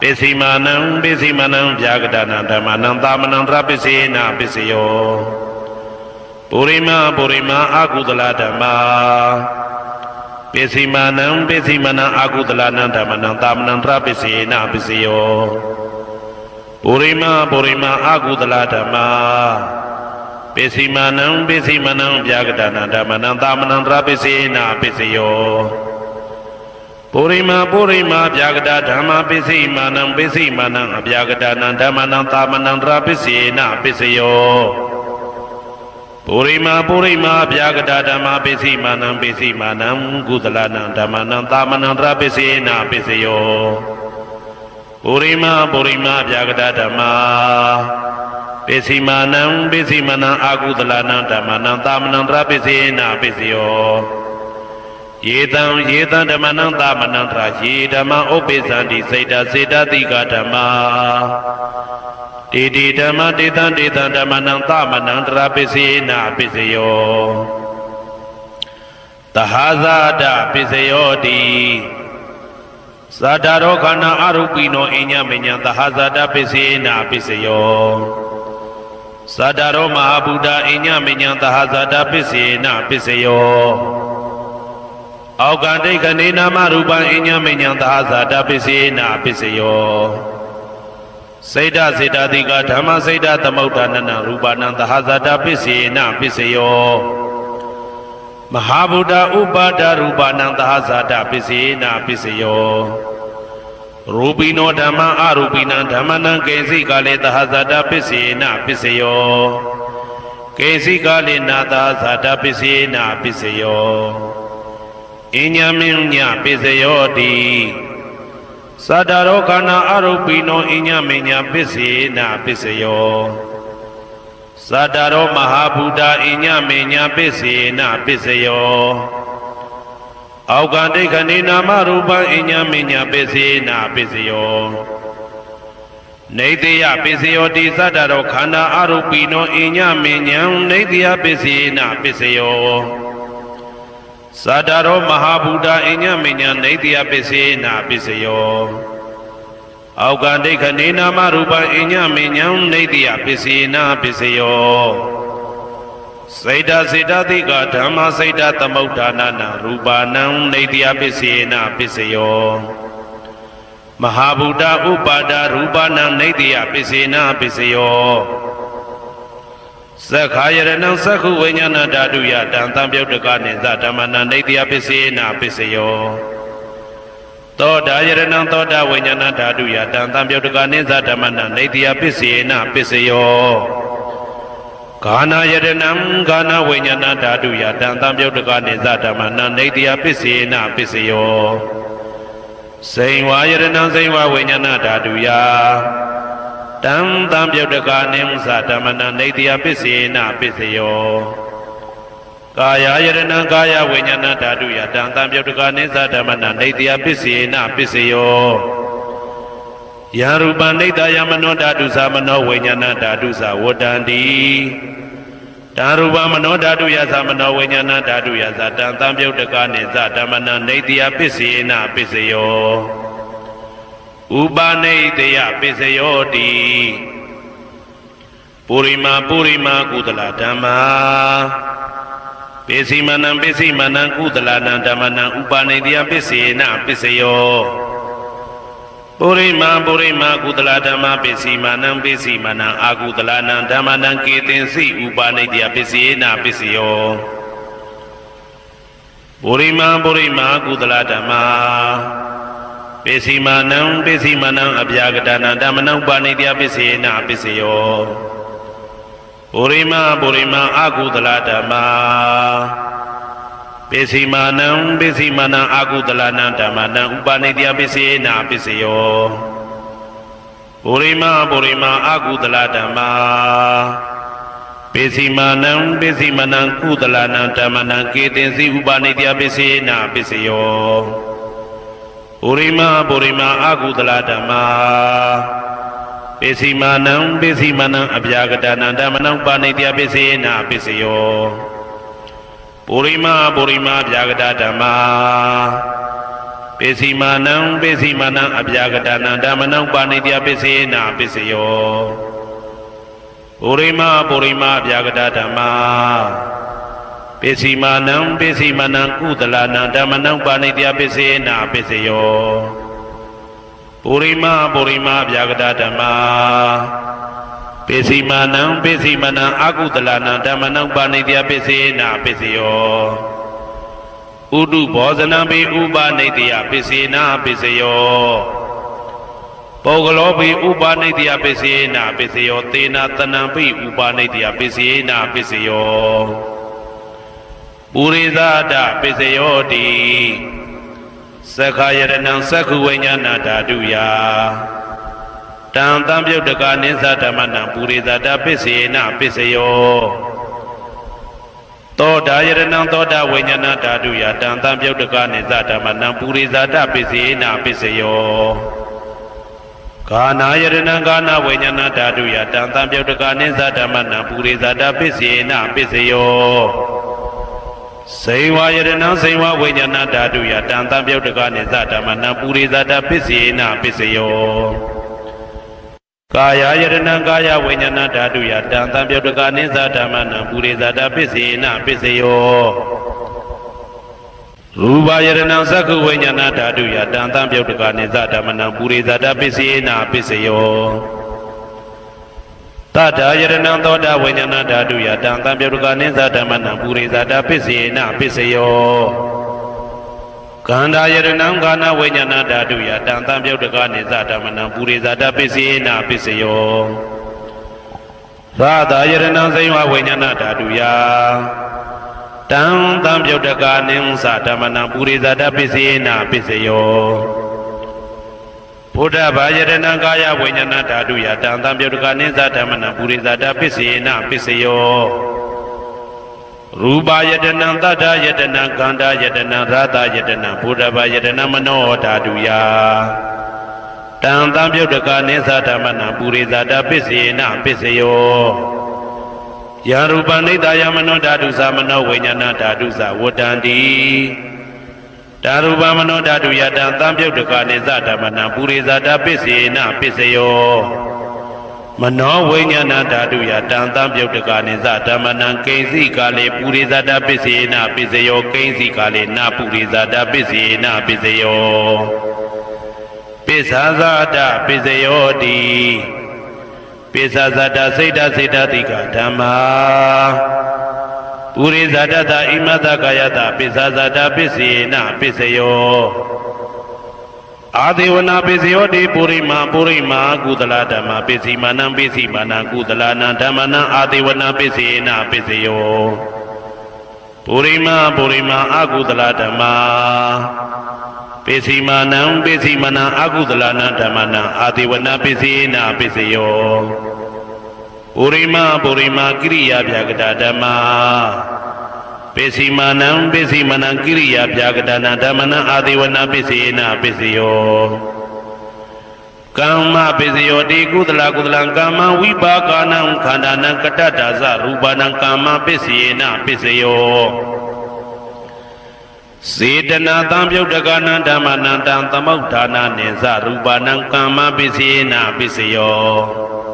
ပိစီမာနံဗျာဂဒနံဓမ္မနံသာမနံတရပိစေနပိစယောပုရိမာအကုသလဓမ္မာပိစီမာနံအကုသလနံဓမ္မနံသာမနံတရပိစေနပိစယောပုရိမာအကုသလဓမ္မာပိစီမာနံဗျာဂဒနံဓမ္မနံသာမနံတရပိစေနပိစယောပုရိမာဗျာဂဒဓမ္မာပိစီမာနံအဗျာဂဒနံဓမ္မနံသာမနံတရပိစေနပိစယောပုရိမာဗျာဂဒဓမ္မာပိစီမာနံကုသလနံဓမ္မနံသာမနံတရပိစေနပိစယောပုရိမာဗျာဂဒဓမ္မာပိစီမာနံအာကုသလနံဓမ္မနံသာမနံတရပိစေနပိစယောယေတံဓမ္မနံသာမနံတရယေဓမ္မဥပ္ပိသန္တိစေတတိကဓမ္မာတေဓမ္မတေတံဓမ္မနံသာမနံတရပိစေနပိစယောသဟာဇာတပိစယောတိသာဒရောခန္ဓာအရုပိနောအညမညံသဟာဇာတပိစေနပိစယောသာဒရောမဟာဗုဒ္ဓအညမညံသဟာဇာတပိစေနပိစယောအောက်ကဒိဋ္ဌနေနာမရူပံအညမညံသဟာဇာတပိစေနပိစယောစေတတိကဓမ္မစေတသမုဋ္ဌာနနရူပနံသဟာဇာတပိစေနပိစယောမဟာဗုဒ္ဓဥပါဒရူပနံသဟာဇာတပိစေနပိစယောရူပိနောဓမ္မအရူပိနံဓမ္မနံကေစီကလေသဟာဇာတပိစေနပိစယောကေစီကလေနာသဟာဇာတပိစေနပိစယောအညမညပိစယောတိသတ္တရောခန္ဓာအရုပိနောအညမညပိစေနပိစယောသတ္တရောမဟာဗုဒ္ဓအညမညပိစေနပိစယောအောက်ကဒိဋ္ဌနေနာမရူပံအညမညပိစေနပိစယောနေတယပိစယောတိသတ္တရောခန္ဓာအရုပိနောအညမညံနေတယပိစေနပိစယောသတ္တရောမဟာဗုဒ္ဓအညမညံနေတယပိစေနပိစယောအောက်ကဒိဋ္ဌနေနာမရူပံအညမညံနေတယပိစေနပိစယောစေတတိကဓမ္မစေတသမုဋ္ဌာနနရူပနံနေတယပိစေနပိစယောမဟာဗုဒ္ဓဥပါဒရူပနံနေတယပိစေနပိစယောသက္ခာယရဏံသက္ခုဝိညာဏဓာတုယတံသံပြုတ်တကနိသဓမ္မနံနေတယပိစေနပိစယောသောတာယရဏံသောတာဝိညာဏဓာတုယတံသံပြုတ်တကနိသဓမ္မနံနေတယပိစေနပိစယောဂာနာယရဏံဂာနာဝိညာဏဓာတုယတံသံပြုတ်တကနိသဓမ္မနံနေတယပိစေနပိစယောစိန်ဝါယရဏံစိန်ဝါဝိညာဏဓာတုယတံသံပြုတ်တကနိသဓမ္မနံနေတယပိစေနပိစယောကာယယရဏံကာယဝိညာဏဓာတုယတံသံပြုတ်တကနိသဓမ္မနံနေတယပိစေနပိစယောယရူပနိတယမနောဓာတုသမနောဝိညာဏဓာတုသဝတ္တန္တိတံရူပမနောဓာတုယသမနောဝိညာဏဓာတုယသတံသံပြုတ်တကနိသဓမ္မနံနေတယပိစေနပိစယောဥပနိတယပိစယောတိပုရိမာကုသလဓမ္မာပိစီမနံကုသလနံဓမ္မနံဥပနိတယပိစေနပိစယောပုရိမာကုသလဓမ္မာပိစီမနံအာကုသလနံဓမ္မနံကေသင်္စိဥပနိတယပိစေနပိစယောပုရိမာကုသလဓမ္မာပိစီမနံအဗျာဂဒနံဓမ္မနံဥပနိတယပိစေနပိစယောပုရိမာအာကုသလဓမ္မာပိစီမနံအာကုသလနံဓမ္မနံဥပနိတယပိစေနပိစယောပုရိမာအာကုသလဓမ္မာပိစီမနံကုသလနံဓမ္မနံကေသင်္စိဥပနိတယပိစေနပိစယောပုရိမာအာကုသလဓမ္မာပိ ပိစီမာနံပိစီမာနံအဗျာကတနံဓမ္မနံပါဏိတယပိစေနာပိစယောပုရိမာဗျာကတဓမ္မာပိစီမာနံပိစီမာနံအဗျာကတနံဓမ္မနံပါဏိတယပိစေနာပိစယောပုရိမာဗျာကတဓမ္မာပိစီမာနံပိစီမာနံကုသလနံဓမ္မနံပါဏိတယပိစေနာပိစယောပုရိမာဗျာကတဓမ္မာပိစီမာနံပိစီမာနံအကုသလနံဓမ္မနံပါဏိတယပိစေနာပိစယောဥဒုဘောဇနံပိဥပနိတယပိစေနာပိစယောပုဂ္ဂလောပိဥပနိတယပိစေနာပိစယောသေနာတနံပိဥပနိတယပိစေနာပိစယောပုရိသဒပိစယောတိသက္ခာယရဏံသက္ခုဝိညာဏဓာတုယတံတံပြုတ်တကနိသဓမ္မနံပုရိသဒပိစေနာပိစယောသောတာယရဏံသောတာဝိညာဏဓာတုယတံတံပြုတ်တကနိသဓမ္မနံပုရိသဒပိစေနာပိစယောကာနာယရဏံကာနာဝိညာဏဓာတုယတံတံပြုတ်တကနိသဓမ္မနံပုရိသဒပိစေနာပိစယောစေဝယရဏံစေဝဝိညာဏဓာတုယတံတံပြုတ်တကနိသဓမ္မနံပုရိသဒပိစေနာပိစယောကာယယရဏံကာယဝိညာဏဓာတုယတံတံပြုတ်တကနိသဓမ္မနံပုရိသဒပိစေနာပိစယောရူပယရဏံသက္ခုဝိညာဏဓာတုယတံတံပြုတ်တကနိသဓမ္မနံပုရိသဒပိစေနာပိစယောတတယရဏံသောတာဝိညာဏဓာတုယတံတံပြုတ်တကနိသဓမ္မနံပုရိသဒပိစေနာပိစယောကန္တာယရဏံကာနဝိညာဏဓာတုယတံတံပြုတ်တကနိသဓမ္မနံပုရိသဒပိစေနာပိစယောသာသာယရဏံစေဝဝိညာဏဓာတုယတံတံပြုတ်တကနိသဓမ္မနံပုရိသဒပိစေနာပိစယောဘုဒ္ဓဘာယရဏံကာယဝိညာဏဓာတုယတံတံပြုတ်တကနိသဓမ္မနံပုရိသဒပိစေနာပိစယောရူပယတနံတတ္ထယတနံကန္တာယတနံရာသယတနံဘုဒ္ဓဘာယတနံမနောဓာတုယတံတံပြုတ်တကနိသဓမ္မနံပုရိသဒပိစေနာပိစယောယရူပနိတယမနောဓာတုသမနောဝိညာဏဓာတုသဝတ္တန္တိဓာရူပမနောဓာတုယတံတံပြုတ်တကနိသဓမ္မနံပုရိသဒပိစေနာပိစယောမနောဝိညာဏဓာတုယတံတံပြုတ်တကနိသဓမ္မနံကိဉ္စီကာလေပုရိသဒပိစေနာပိစယောကိဉ္စီကာလေနပုရိသဒပိစေနာပိစယောပိစ္ဆာဇာတပိစယောတိပိစ္ဆာဇာတစိတ်တစေတတိကဓမ္မာပုရိသဒတဣမတကာယတပိစ္ဆာဇာတပိစေနာပိစယောအာဒေဝနာပိစယောတိပုရိမာကုသလဓမ္မာပိစီမာနံပိစီမာနံကုသလနံဓမ္မနံအာဒေဝနာပိစေနာပိစယောပုရိမာအကုသလဓမ္မာပိစီမာနံပိစီမာနံအကုသလနံဓမ္မနံအာဒေဝနာပိစေနာပိစယောပုရိမာကိရိယာဗျာကတဓမ္မာပိစီမာနံကိရိယာဗျာကတနာဓမ္မနံအာဒေဝနာပိစေနာပိစယောကမ္မပိစယောတိကုသလကမ္မဝိပါကနံခန္ဓာနံကတ္တဒါဇရူပနံကမ္မပိစေနာပိစယောစေတနာတံပြုတ်တကနံဓမ္မနံတံသမုဋ္ဌာနာနိသရူပနံကမ္မပိစေနာပိစယော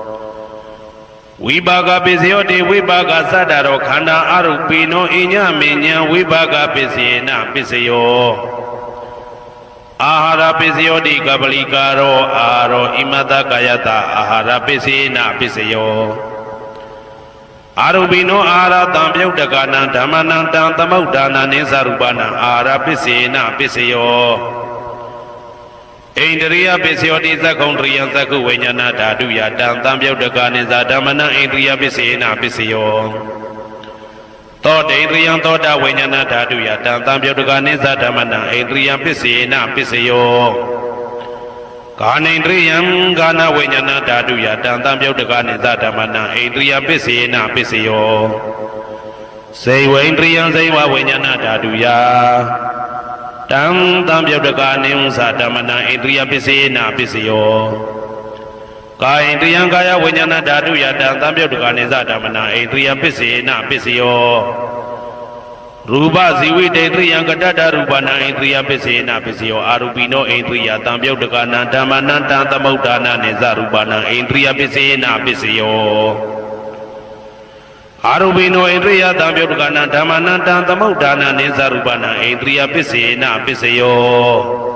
ဝိပါကပိစယောတိဝိပါကသတ္တရောခန္ဓာအရုပိနောအညမေညံဝိပါကပိစေနာပိစယောအာဟာရပိစယောတိကပလိကာရောအာရောဣမတကာယတအာဟာရပိစေနာပိစယောအာရုပိနောအာဟာရတံပြုတ်တကနံဓမ္မနံတံသမုဋ္ဌာနာနိသရူပနံအာဟာရပိစေနာပိစယောဣန္ဒရိယပိစယောတိသက္ကုံတရိယသက္ခုဝိညာဏဓာတုယတံတံပြုတ်တကနိသဓမ္မနံဣန္ဒရိယပိစေနာပိစယောသောတေဣန္ဒရိယသောတာဝိညာဏဓာတုယတံတံပြုတ်တကနိသဓမ္မနံဣန္ဒရိယပိစေနာပိစယောကာနိန္ဒရိယကာနဝိညာဏဓာတုယတံတံပြုတ်တကနိသဓမ္မနံဣန္ဒရိယပိစေနာပိစယောစေဝိန္ဒရိယစေဝဝိညာဏဓာတုယတံတံပြုတ်တကနိသဓမ္မနံဣန္ဒရိယပိစေနာပိစယော ကာဣန္ဒြိယံကာယဝိညာဏဓာတုယတံသံပြုတ်တကနိစ္စဓမ္မနာဣန္ဒြိယပစ္စေနပစ္စယောရူပဇီဝိတေန္ဒြိယံကတ္တရူပနာဣန္ဒြိယပစ္စေနပစ္စယောအာရူပိနောဣန္ဒြိယတံပြုတ်တကနံဓမ္မနံတံသမုဋ္ဌာနာနိစ္စရူပနာဣန္ဒြိယပစ္စေနပစ္စယောအာရူပိနောဣန္ဒြိယတံပြုတ်တကနံဓမ္မနံတံသမုဋ္ဌာနာနိစ္စရူပနာဣန္ဒြိယပစ္စေနပစ္စယော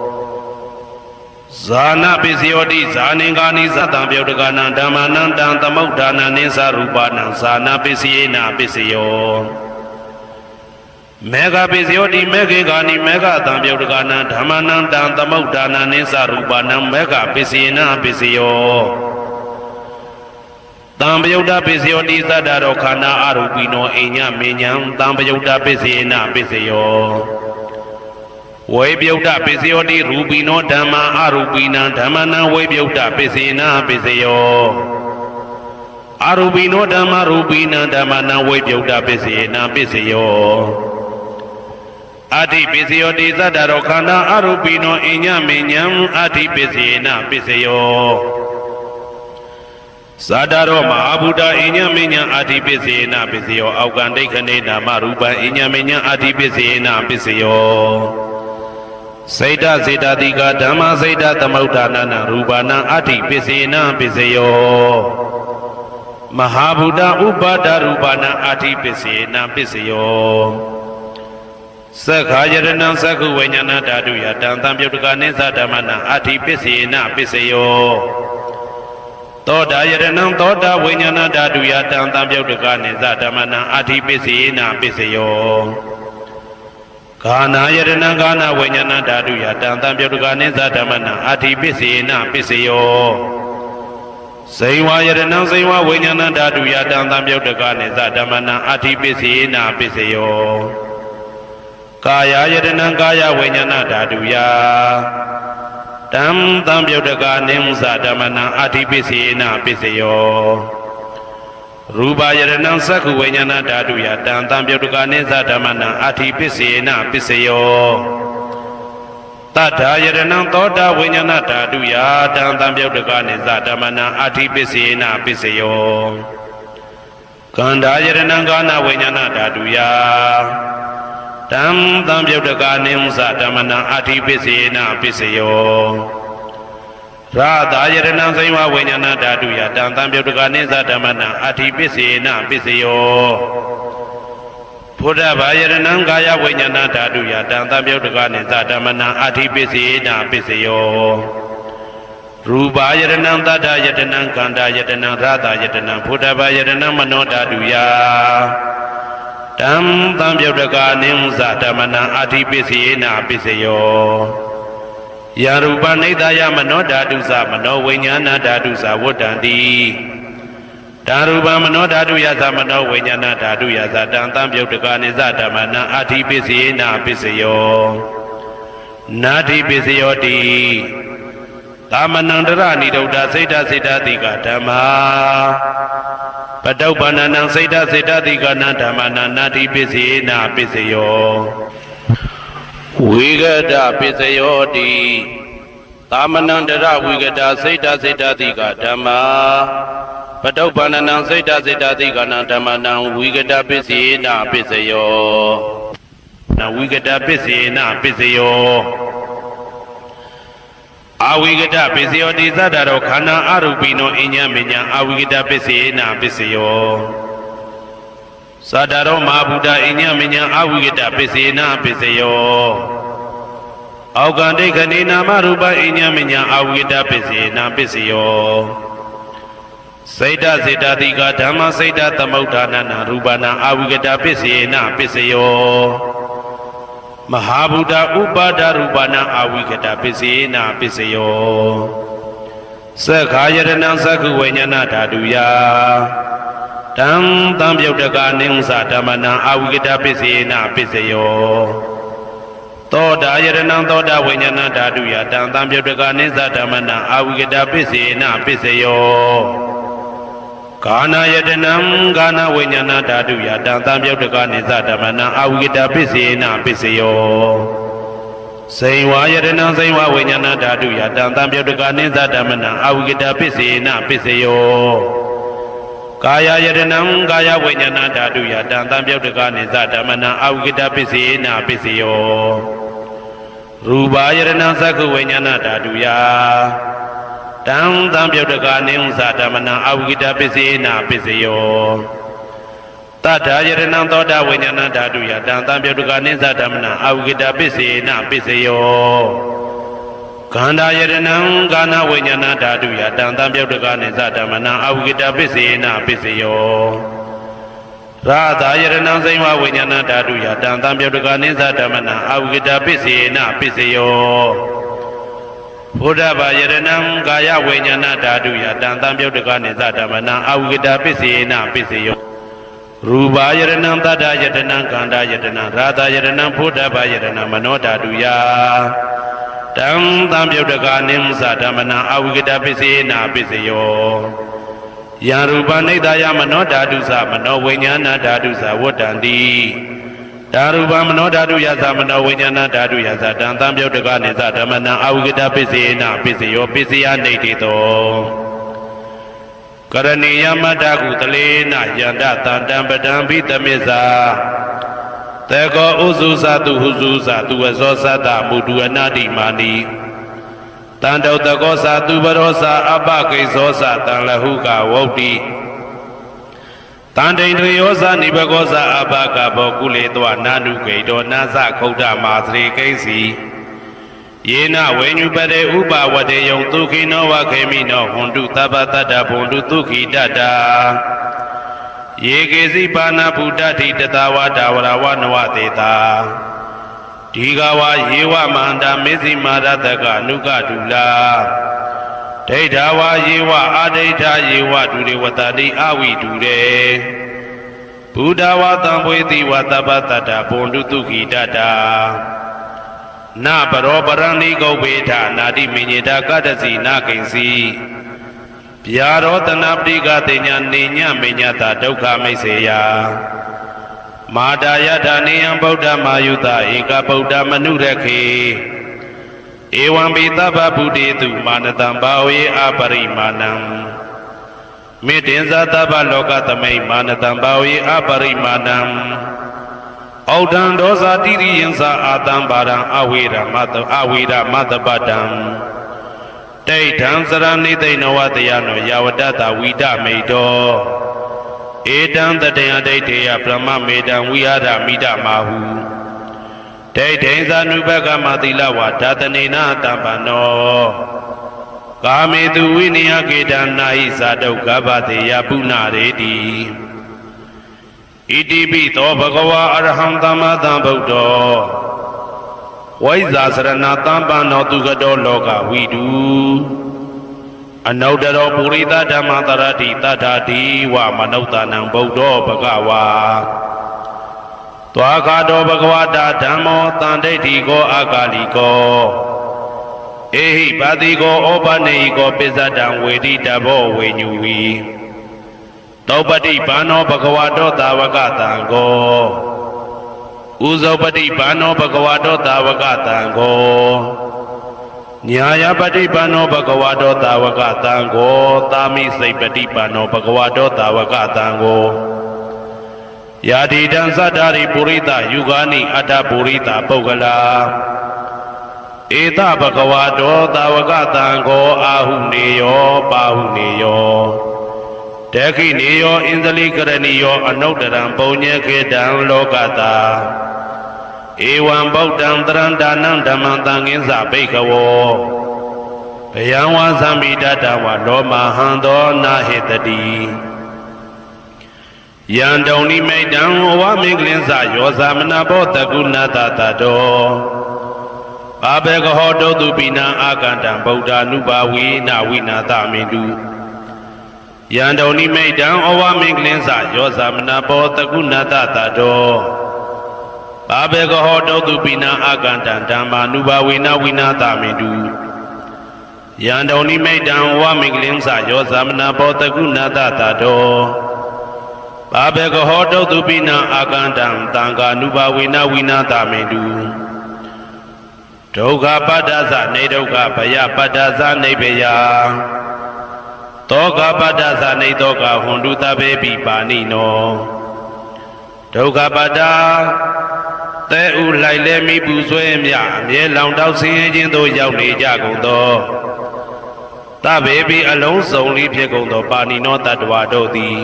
ဇာနာပစ္စယောတိဇာနင်္ဂာနိသတံပြုတ်တကနံဓမ္မနံတံသမုဋ္ဌာနာနိစ္စရူပနာဇာနာပစ္စယေနပစ္စယောမေဃပစ္စယောတိမေခေဂာနိမေဃတံပြုတ်တကနံဓမ္မနံတံသမုဋ္ဌာနာနိစ္စရူပနာမေဃပစ္စယေနပစ္စယောတံပယုတ်တပစ္စယောတိသတ္တရောခန္ဓာအရူပိနောအိညမေညံတံပယုတ်တပစ္စယေနပစ္စယောဝေပြုတ်တပစ္စယောတိရူပိနောဓမ္မာအရူပိနံဓမ္မနံဝေပြုတ်တပစ္စေနပစ္စယောအရူပိနောဓမ္မာရူပိနံဓမ္မနံဝေပြုတ်တပစ္စေနပစ္စယောအဋ္ဌိပစ္စယောတိသတ္တရောခန္ဓာအရူပိနောအိညမေညံအဋ္ဌိပစ္စေနပစ္စယောဇာတရောမဟာဗုဒ္ဓအိညမေညံအဋ္ဌိပစ္စေနပစ္စယောအောက်ကံဒိဋ္ဌနေနာမရူပံအိညမေညံအဋ္ဌိပစ္စေနပစ္စယောစေတစေတတိကဓမ္မစေတသမုဋ္ဌာနာရူပနာအဋ္ဌိပစ္စေနပစ္စယောမဟာဗုဒ္ဓဥပါဒရူပနာအဋ္ဌိပစ္စေနပစ္စယောသက္ခာယရဏံသက္ခုဝိညာဏဓာတုယတံသံပြုတ်တကနိစ္စဓမ္မနာအဋ္ဌိပစ္စေနပစ္စယောသောတာယရဏံသောတာဝိညာဏဓာတုယတံသံပြုတ်တကနိစ္စဓမ္မနာအဋ္ဌိပစ္စေနပစ္စယောဂာနာယရဏံဂာနာဝိညာဏဓာတုယတံသံပြုတ်တကနိစ္စဓမ္မနာအဋ္ဌိပစ္စေနပစ္စယောဇိဝယရဏံဇိဝဝိညာဏဓာတုယတံသံပြုတ်တကနိစ္စဓမ္မနာအဋ္ဌိပစ္စေနပစ္စယောကာယယရဏံကာယဝိညာဏဓာတုယတံသံပြုတ်တကနိစ္စဓမ္မနာအဋ္ဌိပစ္စေနပစ္စယောရူပယရဏံသက္ခုဝိညာဏဓာတုယတံသံပြုတ်တကနိစ္စဓမ္မနာအဋ္ဌိပစ္စေနပစ္စယောတတ္ထာယရဏံသောတာဝိညာဏဓာတုယတံသံပြုတ်တကနိစ္စဓမ္မနာအဋ္ဌိပစ္စေနပစ္စယောကန္ဓာယရဏံကာနဝိညာဏဓာတုယတံသံပြုတ်တကနိစ္စဓမ္မနာအဋ္ဌိပစ္စေနပစ္စယောရာသာယရဏံဇိဝဝိညာဏဓာတုယတံသံပြုတ်တကနိစ္စဓမ္မနာအဋ္ဌိပစ္စေနပစ္စယောဘုဒ္ဓဘာယရဏံကာယဝိညာဏဓာတုယတံသံပြုတ်တကနိစ္စဓမ္မနာအဋ္ဌိပစ္စေနပစ္စယောရူပယရဏံသတ္တယတနံခန္ဓာယတနံရာသာယတနံဘုဒ္ဓဘာယရဏံမနောဓာတုယတံသံပြုတ်တကနိစ္စဓမ္မနာအဋ္ဌိပစ္စေနပစ္စယောယရူပနိဒာယမနောဓာတုသမနောဝိညာဏဓာတုသဝတ္တံတိဓာရူပမနောဓာတုယသမနောဝိညာဏဓာတုယသတံသံပြုတ်တကနိစ္စဓမ္မနာအဋ္ဌိပစ္စေနပစ္စယောနာတိပစ္စယောတိသမနန္တရဏိဒုဒ္ဓစိတ်တစိတ္တတိကဓမ္မာပတုပ္ပန္နံစိတ်တစိတ္တတိကနံဓမ္မနာနာတိပစ္စေနပစ္စယောဝိဂဒပစ္စယောတိသမနန္တရဝိဂဒစိတ်တစိတ္တတိကဓမ္မာပတုပ္ပန္နံစိတ်တစိတ္တတိကနံဓမ္မနံဝိဂဒပစ္စေနပစ္စယောနဝိဂဒပစ္စေနပစ္စယောအဝိဂဒပစ္စယောတိသတ္တရောခန္ဓာအရူပိနောအညမေညအဝိဂဒပစ္စေနပစ္စယောသတ္တရောမဟာဗုဒ္ဓအညမေညအဝိဂဒပစ္စေနပစ္စယောအောက်ကံဒိဋ္ဌနေနာမရူပအညမေညအဝိဂဒပစ္စေနပစ္စယောစေတစေတတိကဓမ္မစေတသမုဋ္ဌာနာရူပနာအဝိဂဒပစ္စေနပစ္စယောမဟာဗုဒ္ဓဥပါဒရူပနာအဝိကတပစ္စေနပစ္စယောသက္ခာယရဏံသက္ခုဝိညာဏဓာတုယတံသံပြုတ်တကနိစ္စဓမ္မနာအဝိကတပစ္စေနပစ္စယောသောတာယရဏံသောတာဝိညာဏဓာတုယတံသံပြုတ်တကနိစ္စဓမ္မနာအဝိကတပစ္စေနပစ္စယောကာနာယတနံကာနာဝိညာဏဓာတုယတံသံပြုတ်တကနိစ္စဓမ္မနာအဝိကတပစ္စေနပစ္စယော စိန်ဝါယတနံစိန်ဝဝိညာဏဓာတုယတံတံပြုတ်တကနိသဓမ္မနံအဝိကတပစ္စေနပစ္စယောကာယယတနံကာယဝိညာဏဓာတုယတံတံပြုတ်တကနိသဓမ္မနံအဝိကတပစ္စေနပစ္စယောရူပယတနံသက္ခဝိညာဏဓာတုယတံတံပြုတ်တကနိသဓမ္မနံအဝိကတပစ္စေနပစ္စယောတတ္ထာယတနံသောတာဝိညာဏဓာတုယတံတံပြုတ်တကနိသဓမ္မနံအဝိကတပစ္စေနပစ္စယောခန္ဓာယတနံကာဏဝိညာဏဓာတုယတံတံပြုတ်တကနိသဓမ္မနံအဝိကတပစ္စေနပစ္စယောရာသာယတနံစိမ္မာဝိညာဏဓာတုယတံတံပြုတ်တကနိသဓမ္မနံအဝိကတပစ္စေနပစ္စယောဘုဒ္ဓဘာယတနံကာယဝိညာဏဓာတုယတံတံပြုတ်တကနိသဓမ္မနံအဝိကတပစ္စေနပစ္စယောရူပယတနံတတ္တယတနံခန္ဓာယတနံရာသယတနံဘုဒ္ဓဘာယတနံမနောဓာတုယတံတံပြုတ်တကနိသဓမ္မနံအဝိကတပစ္စေနပစ္စယောယံရူပနိဒာယမနောဓာတုသမနောဝိညာဏဓာတုသဝတ္တန္တိဓာရူပမနောဓာတုယသမနောဝိညာဏဓာတုယသတံတံပြုတ်တကနိသဓမ္မနံအဝိကတပစ္စေနပစ္စယောပစ္စယနိဋ္ဌိတောကရဏီယမတ္တကုတလေနယန္တတံတံပဒံဘိတမေဇာတေကောဥစုသတုဟုစုသတုဝဇောသတ္တမုတုအနာတိမာနိတန္တောတကောသတုဘရောသအပကိဇောသတံလဟုကဝုတ်တိတန္တိန်တွေယောသနိဘကောသအပကဘောကုလေတောနာနုဂိတောနာသခုဒ္ဓမာသရေကိစီယေနဝေညုပတေဥပဝတေယံဒုခိနောဝခေမိနောဟွန်တုသဗ္ဗတတ္တဘွန်တုဒုခိတတ္တာယေကေစီပါဏဗုဒ္ဓတိတတဝတာဝရဝနဝတေတာဒီဃဝယေဝမန္တာမေဇိမာရတကအနုကတုလာဒိဋ္ဌဝယေဝအာဒိဋ္ဌယေဝဒုရေဝတတိအဝိတုရေဘုဒ္ဓဝတံဘွေတိဝသဗ္ဗတတ္တဘွန်တုဒုခိတတ္တာနပရောပရဏိဂုဗေထနာတိမညေတာကတ္တစီနာကိဉ္စီဗျာရောတနာပရိကတေညာနေညမေညတာဒုက္ခမိတ်စေယမာတာယထာနေယံဗုဒ္ဓမာယုတဧကဗုဒ္ဓမနုရခေဧဝံပိသဗ္ဗဗုတေတုမာနတံဘာဝေအပရိမာဏံမေတ္တင်္ဇာသဗ္ဗလောကသမိမာနတံဘာဝေအပရိမာဏံဩဒံဒောဇာတိရိယံသာအာတံပါရံအဝေရမတပတံဒိဋ္ဌံစရဏိသိဏဝတယနောယဝတတဝိဒမေတောဧတံတတယဒိဋ္ဌေယဗြဟ္မမေတံဝိဟာရမိဒမာဟုဒိဋ္ဌိသနုပကမသီလဝဓာတနေနတံပနောကာမေတုဝိနယကေတံနာဟိဇာတုဂဗ္ဗတေယပုဏ္ဏရေတိဣတိပိသောဘဂဝါအရဟံသမ္မာသမ္ဗုဒ္ဓောဝိဇာစရဏတံပန္နောသူကတောလောကဝိတုအနုတ္တရောပုရိသဓမ္မတရတိတတ္ထာတိဝမနုဿာနံဗုဒ္ဓောဘဂဝါသွားခါတော်ဘဂဝတာဓမ္မောတန်ဒိဋ္ဌိကောအာဂါလိကောဧဟိပါတိကောဩပနေဟိကောပိစ္ဆတံဝေတိတဘောဝေညူဝီသောပတိဘာနောဘဂဝတောသာဝကတံကောဥဇောပတိဘာနောဘဂဝတောသာဝကတံကောညာယပတိဘာနောဘဂဝတောသာဝကတံကောသာမိစိတ်ပတိဘာနောဘဂဝတောသာဝကတံကောယာတိတံသတ္တာရိပုရိသယုဂာနိအတ္တပုရိသပုဂ္ဂလာဧတဘဂဝတောသာဝကတံကောအာဟုနေယောပါဟုနေယောတေခိနေယောဣန္ဒလိကရဏီယောအနုတ္တရံပုံညေခေတံလောကတာဧဝံဗုဒ္ဓံတရံဒါနံဓမ္မံသံဃိသဘိက္ခဝောဘယံဝါသံမိတတဝလောမဟံသောနာဟေတတိယံတုံနိမိတံဝမင်္ဂလင်းစယောသမနာဘောတကုဏတတတောဘာဘေကဟောတုတုပိနံအာကန္တံဗုဒ္ဓ ानु ဘာဝေနဝိနာသမိတုယံတုံနိမိတံဩဝမင်္ဂလင်းစယောသမနာဘောတကုဏတတတောဘာဘေကဟောတုတုပိနံအာကန္တံဓမ္မာ ानु ဘာဝေနဝိနာသမိတုယံတုံနိမိတံဩဝမင်္ဂလင်းစယောသမနာဘောတကုဏတတတောဘာဘေကဟောတုတုပိနံအာကန္တံသံဃာ ानु ဘာဝေနဝိနာသမိတု ဒုက္ခပတ္တသနေဒုက္ခဘယပတ္တသနေဘယသောကပတ္တသနေသောကဟွန်တုတဘေပိပါဏိနောဒုက္ခပတ္တသဲဥလိုက်လဲမိပူဆွဲမြအမြဲလောင်တောက်ဆင်းရဲခြင်းသို့ရောက်နေကြကုန်သောတဘေပိအလုံးစုံလေးဖြစ်ကုန်သောပါဏိနောတတ္တဝါတို့သည်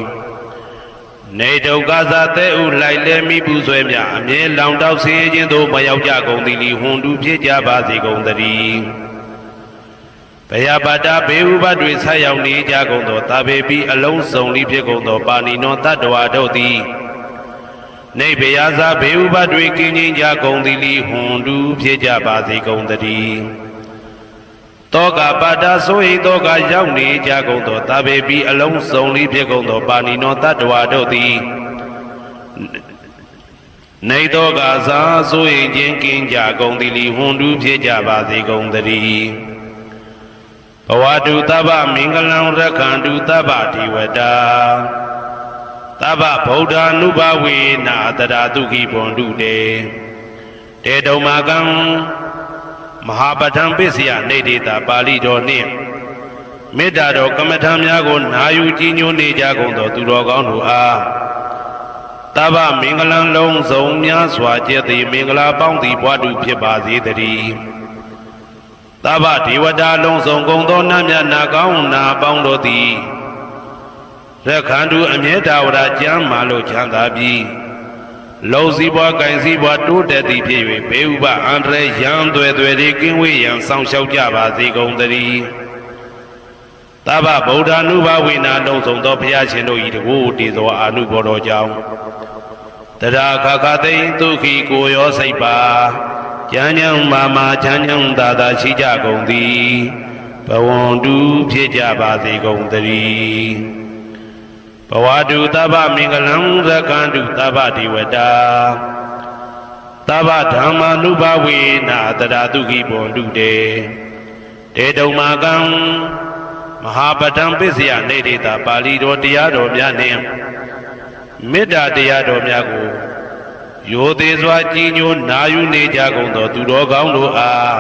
နေဒုက္ခသသဲဥလိုက်လဲမိပူဆွဲမြအမြဲလောင်တောက်ဆင်းရဲခြင်းသို့မရောက်ကြကုန်သည်လီဟွန်တုဖြစ်ကြပါစေကုန်သတည်းဘယပတ္တဘေဥပတွေဆက်ရောက်နေကြကုန်သောတဘေပိအလုံးစုံလေးဖြစ်ကုန်သောပါဏိနောတတ္တဝါတို့သည်နေဘယဇာဘေဥပတွေကင်းခြင်းကြကုန်သည်လီဟွန်တုဖြစ်ကြပါစေကုန်သတည်းတောကပတ္တဆိုဟိတောကရောက်နေကြကုန်သောတဘေပိအလုံးစုံလေးဖြစ်ကုန်သောပါဏိနောတတ္တဝါတို့သည်နေတောကသာဆိုဟိခြင်းကင်းကြကုန်သည်လီဟွန်တုဖြစ်ကြပါစေကုန်သတည်းဘဝတုသဗ္ဗမင်္ဂလံရက္ခန္တုသဗ္ဗဒေဝတာသဗ္ဗဗုဒ္ဓ ानु ဘဝေနာတရာတုခိဘွန်တုတေတုံမာကံမဟာပဋ္ဌံပစ္စယနေတေတာပါဠိတော်နှင့်မေတ္တာတော်ကမ္မထံများကိုနာယူကြည်ညိုနေကြကုန်သောသူတော်ကောင်းတို့အားသဗ္ဗမင်္ဂလံလုံးစုံများစွာကျက်သည်မင်္ဂလာပေါင်းသည်ဘဝတုဖြစ်ပါစေတည်းသဗ္ဗဒေဝတာလုံးစုံကုန်သောနတ်မြတ်နာကောင်းနာပေါင်းတို့သည်ရက္ခန္တုအမြဲတာဝရကျမ်းမာလို့ချမ်းသာပြီးလုံစည်းပွားကင်စည်းပွားတိုးတက်သည်ဖြစ်၍ဘေဥပအန္တရာယ်ရန်သွဲသွဲတွေကင်းဝေးရန်ဆောင်လျှောက်ကြပါစေကုန်သတည်းသဗ္ဗဗုဒ္ဓ ानु ဘဝေနာလုံးစုံသောဘုရားရှင်တို့၏တကူတည်သောအာနုဘောတော်ကြောင့်တရာခခသိင်ဒုက္ခိကိုရောစိတ်ပါကျမ်းညံမာမာချမ်းညံသာသာရှိကြကုန်သည်ဘဝန္တုဖြစ်ကြပါစေကုန်သတည်းဘဝတုသဗ္ဗမင်္ဂလံရက္ခန္တုသဗ္ဗဒေဝတာသဗ္ဗဓမ္မာနုဘဝေနာတရာတုခိဘွန်တုတေတုံမာကံမဟာပဋ္ဌံပစ္စယနေတေတာပါဠိတော်တရားတော်များနှင့်မေတ္တာတရားတော်များကိုရိုသေစွာကြည်ညိုနာယူနေကြကုန်သောသူတော်ကောင်းတို့အား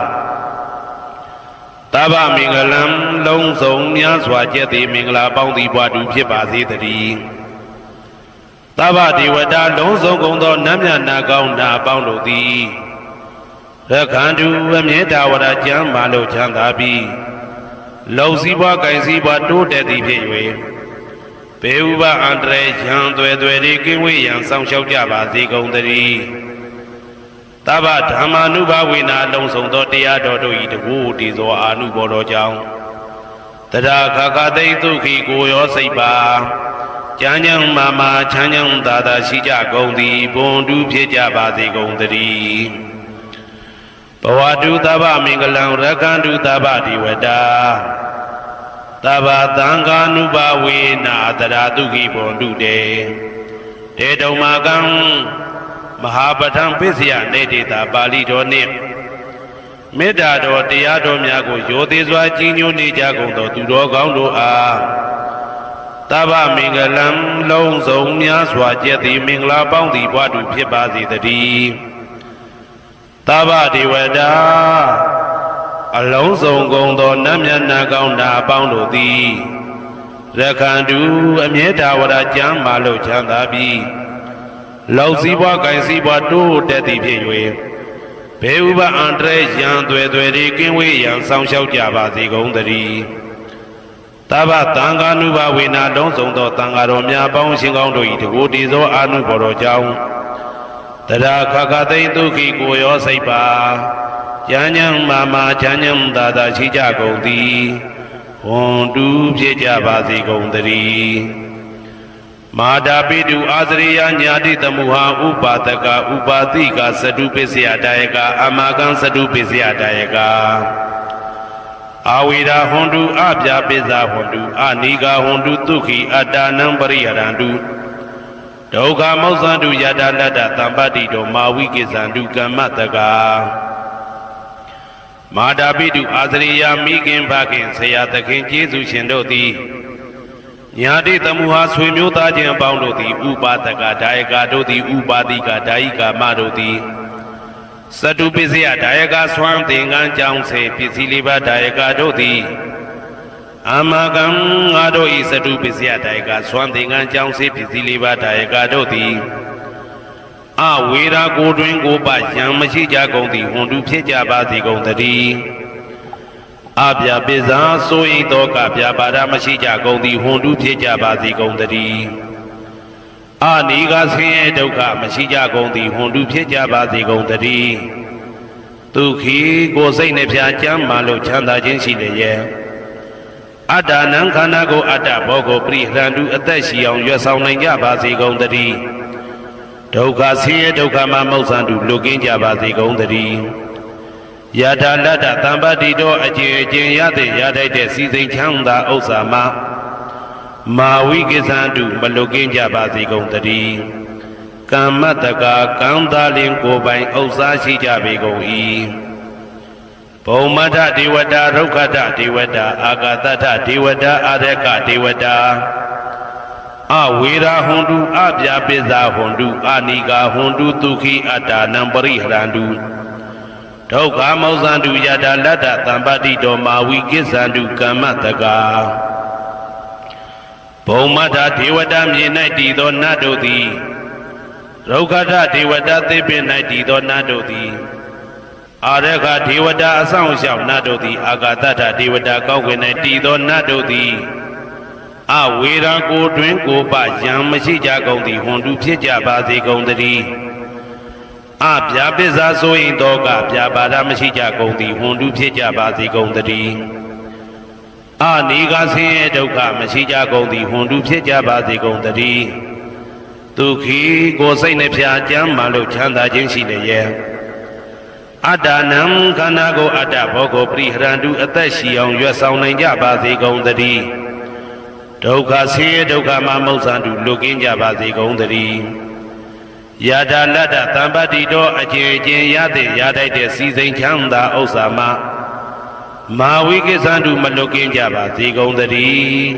သဗ္ဗမင်္ဂလံလုံးစုံများစွာကျက်သည်မင်္ဂလာပေါင်းသည်ဘဝတုဖြစ်ပါစေတည်းသဗ္ဗဒေဝတာလုံးစုံကုန်သောနတ်မြတ်နာကောင်းနာပေါင်းတို့သည်ရက္ခန္တုအမြဲတာဝရကျမ်းမာလို့ချမ်းသာပြီးလုံစည်းပွားကင်စည်းပွားတိုးတက်သည်ဖြစ်၍ဘေဥပအန္တရာယ်ရန်သွဲသွဲတွေကင်းဝေးရန်ဆောင်လျှောက်ကြပါစေကုန်သတည်းသဗ္ဗဓမ္မာနုဘဝေနာလုံးစုံသောတရားတော်တို့၏တကူတည်သောအာနုဘောတော်ကြောင့်တရာခခသိဒုက္ခိကိုရောစိတ်ပါကျမ်းညံမာမာချမ်းညံသာသာရှိကြကုန်သည်ဘွန်တုဖြစ်ကြပါစေကုန်သတည်းဘဝတုသဗ္ဗမင်္ဂလံရက္ခန္တုသဗ္ဗဒေဝတာသဗ္ဗသံဃာနုဘဝေနာတရာတုခိဘွန်တုတေတုံမာကံမဟာပဋ္ဌံပစ္စယနေတေတာပါဠိတော်နှင့်မေတ္တာတော်တရားတော်များကိုရိုသေစွာကြည်ညိုနေကြကုန်သောသူတော်ကောင်းတို့အားသဗ္ဗမင်္ဂလံလုံးစုံများစွာကျက်သည်မင်္ဂလာပေါင်းသည်ဘဝတုဖြစ်ပါစေတည်းသဗ္ဗဒေဝတာအလုံးစုံကုန်သောနတ်မြတ်နာကောင်းနာပေါင်းတို့သည်ရက္ခန္တုအမြဲတာဝရကျမ်းမာလို့ချမ်းသာပြီးလုံစည်းပွားကင်စည်းပွားတိုးတက်သည်ဖြစ်၍ဘေဥပအန္တရာယ်ရန်သွဲသွဲတွေကင်းဝေးရန်ဆောင်လျှောက်ကြပါစေကုန်သတည်းသဗ္ဗသံဃာနုဘဝေနာလုံးစုံသောသံဃာတော်များပေါင်းရှင်ကောင်းတို့၏တကူတည်သောအာနုဘော်တော်ကြောင့်တရာခခသိဒုက္ခိကိုရောစိတ်ပါကျမ်းညံမာမာချမ်းညံသာသာရှိကြကုန်သည်ဟွန်တုဖြစ်ကြပါစေကုန်သတည်းမာတာပိတုအာသရိယညာတိတမုဟာဥပါဒကဥပါတိကသတုပစ္စယတာယကအမကံသတုပစ္စယတာယကအာဝိရာဟွန်တုအပြာပိဇာဟွန်တုအနိဂါဟွန်တုဒုက္ခိအတ္တနံပရိယရန္တုဒုက္ခမောဇ္ဇန္တုယတာလတ္တသံပတ္တိတောမာဝိကိဇန္တုကမ္မတကမာတာပိတုအာသရိယမိခင်ဖခင်ဆရာသခင်ကျေးဇူးရှင်တို့သည်ညာတိတမုဟာဆွေမျိုးသားချင်းအပေါင်းတို့သည်ဥပါဒကဒါယကတို့သည်ဥပါတိကဒါယိကာမတို့သည် စတုပစ္စယဒါယကဆွမ်းသင်္ကန်းကြောင့်စေပစ္စည်းလေးပါးဒါယကတို့သည်အာမကံငါတို့ဤစတုပစ္စယဒါယကဆွမ်းသင်္ကန်းကြောင့်စေပစ္စည်းလေးပါးဒါယကတို့သည်အဝေရာကိုတွင်ကိုပယံမရှိကြကုန်သည်ဟွန်တုဖြစ်ကြပါစေကုန်တည်းအပြပိဇာဆိုရင်တော့ကပြပါဒမရှိကြကုန်သည်ဟွန်တုဖြစ်ကြပါစေကုန်တည်းအာနိကဆင်းရဲဒုက္ခမရှိကြကုန်သည်ဟွန်တုဖြစ်ကြပါစေကုန်တည်းဒုက္ခိကိုယ်စိတ်နှဖျားကြမ်းမှလို့ချမ်းသာခြင်းရှိလေရဲ့အတ္တနံခန္ဓာကိုအတ္တဘောကိုပရိဟရန္တုအသက်ရှိအောင်ရွတ်ဆောင်နိုင်ကြပါစေကုန်တည်းဒုက္ခဆင်းရဲဒုက္ခမှာမောက္ခန္တုလွတ်ကင်းကြပါစေကုန်တည်းယထာလတ္တတမ္ပတိတော်အကျဉ်အကျဉ်ရတဲ့ရထိုက်တဲ့စီစိန်ချမ်းသာဥစ္စာမှာမာဝိကိသန္တုမလွတ်ကင်းကြပါစေကုန်တည်းကမ္မတကာကံသာလင်ကိုယ်ပိုင်ဥစ္စာရှိကြပေကုန်၏ဘုံမထဒေဝတာဒုက္ခတဒေဝတာအာဂတထဒေဝတာအာရကဒေဝတာအဝေရာဟွန်တုအပြာပိဇာဟွန်တုအာနိကာဟွန်တုဒုက္ခိအတ္တနံပရိဟရန္တုဒုက္ခမောဇန္တုယတာလတ္တတမ္ပတိတော်မာဝိကိသန္တုကမ္မတကာဘုံမထဒေဝတာမြေ၌တည်သောနတ်တို့သည်ဒုက္ခထဒေဝတာသေပင်၌တည်သောနတ်တို့သည်အာရခဒေဝတာအဆောင်ရှောက်နတ်တို့သည်အာဂတထဒေဝတာကောက်ွယ်၌တည်သောနတ်တို့သည်အဝေရာကိုတွင်ကိုပယံမရှိကြကုန်သည်ဟွန်တုဖြစ်ကြပါစေကုန်တည်းအပြာပိဇာဆိုရင်တော့ကပြာပါဒမရှိကြကုန်သည်ဟွန်တုဖြစ်ကြပါစေကုန်တည်းအနိကဆင်းရဲဒုက္ခမရှိကြကုန်သည်ဟွန်တုဖြစ်ကြပါစေကုန်တည်းဒုက္ခိကိုယ်စိတ်နှဖျားကြမ်းမှလို့ချမ်းသာခြင်းရှိလေရဲ့အတ္တနံခန္ဓာကိုအတ္တဘောကိုပရိဟရန္တုအသက်ရှိအောင်ရွတ်ဆောင်နိုင်ကြပါစေကုန်တည်းဒုက္ခဆင်းရဲဒုက္ခမှာမောက္ခန္တုလွတ်ကင်းကြပါစေကုန်တည်းယထာလတ္တတမ္ပတိတော်အကျဉ်အကျဉ်ရတဲ့ရထိုက်တဲ့စီစိန်ချမ်းသာဥစ္စာမှာမာဝိကိသန္တုမလွတ်ကင်းကြပါစေကုန်တည်း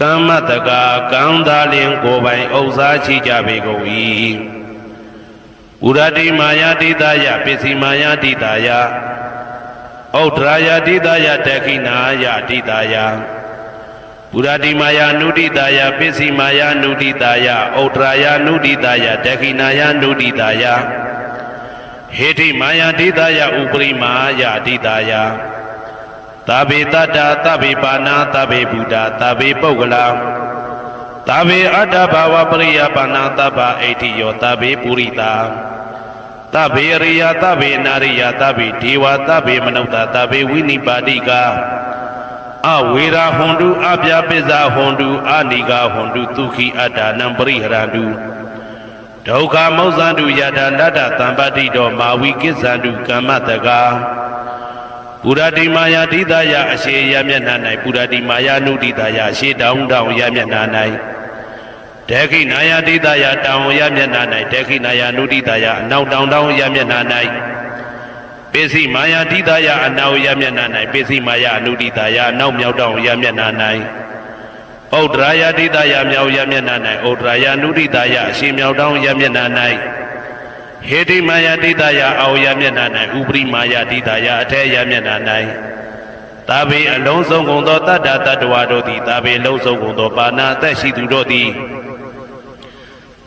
ကမ္မတကာကံသာလင်ကိုယ်ပိုင်ဥစ္စာရှိကြပေကုန်၏ဥရတိမာယာတိတယပစ္စည်းမာယာတိတယဩဒရာယတိတယတခိနာယတိတယပုရတိမာယာနုတိတာယပစ္စည်းမာယာနုတိတာယဩဒရာယနုတိတာယဒခိနာယနုတိတာယဟေတိမာယာတိတာယဥပရိမာယာတိတာယသဗ္ဗေတတ္တသဗ္ဗေပါဏာသဗ္ဗေဗုဒ္ဓသဗ္ဗေပုဂ္ဂလာသဗ္ဗေအတ္တဘာဝပရိယပါဏာသဗ္ဗဣတိယောသဗ္ဗေပုရိတာသဗ္ဗေအရိယသဗ္ဗေနာရိယသဗ္ဗေဒေဝသဗ္ဗေမနုဿသဗ္ဗေဝိနိပါတိကအဝေရာဟွန်တုအပြာပိဇာဟွန်တုအာနိကာဟွန်တုဒုက္ခိအတ္တနံပရိဟရန္တုဒုက္ခမောဇန္တုယထာလတ္တတမ္ပတိတော်မာဝိကိသန္တုကမ္မတကာပုရတိမာယာတိတယအရှိယမျက်နှာ၌ပုရတိမာယာနုတိတယအရှိတောင်းတောင်းယမျက်နှာ၌ဒေခိနာယာတိတယတောင်းယမျက်နှာ၌ဒေခိနာယာနုတိတယအနောက်တောင်းတောင်းယမျက်နှာ၌ပိစိမာယာတိတယအနောက်ယမျက်နှာ၌ပိစိမာယာအနုတိတယအနောက်မြောက်တောင်းယမျက်နှာ၌ဩဒရာယတိတယမြောက်ယမျက်နှာ၌ဩဒရာယနုတိတယအရှိမြောက်တောင်းယမျက်နှာ၌ဟေတိမာယာတိတယအောယမျက်နှာ၌ဥပရိမာယာတိတယအထေယမျက်နှာ၌သာဘေအလုံးစုံကုန်သောတတ္တတတ္တဝါတို့သည်သာဘေအလုံးစုံကုန်သောပါဏာအသက်ရှိသူတို့သည်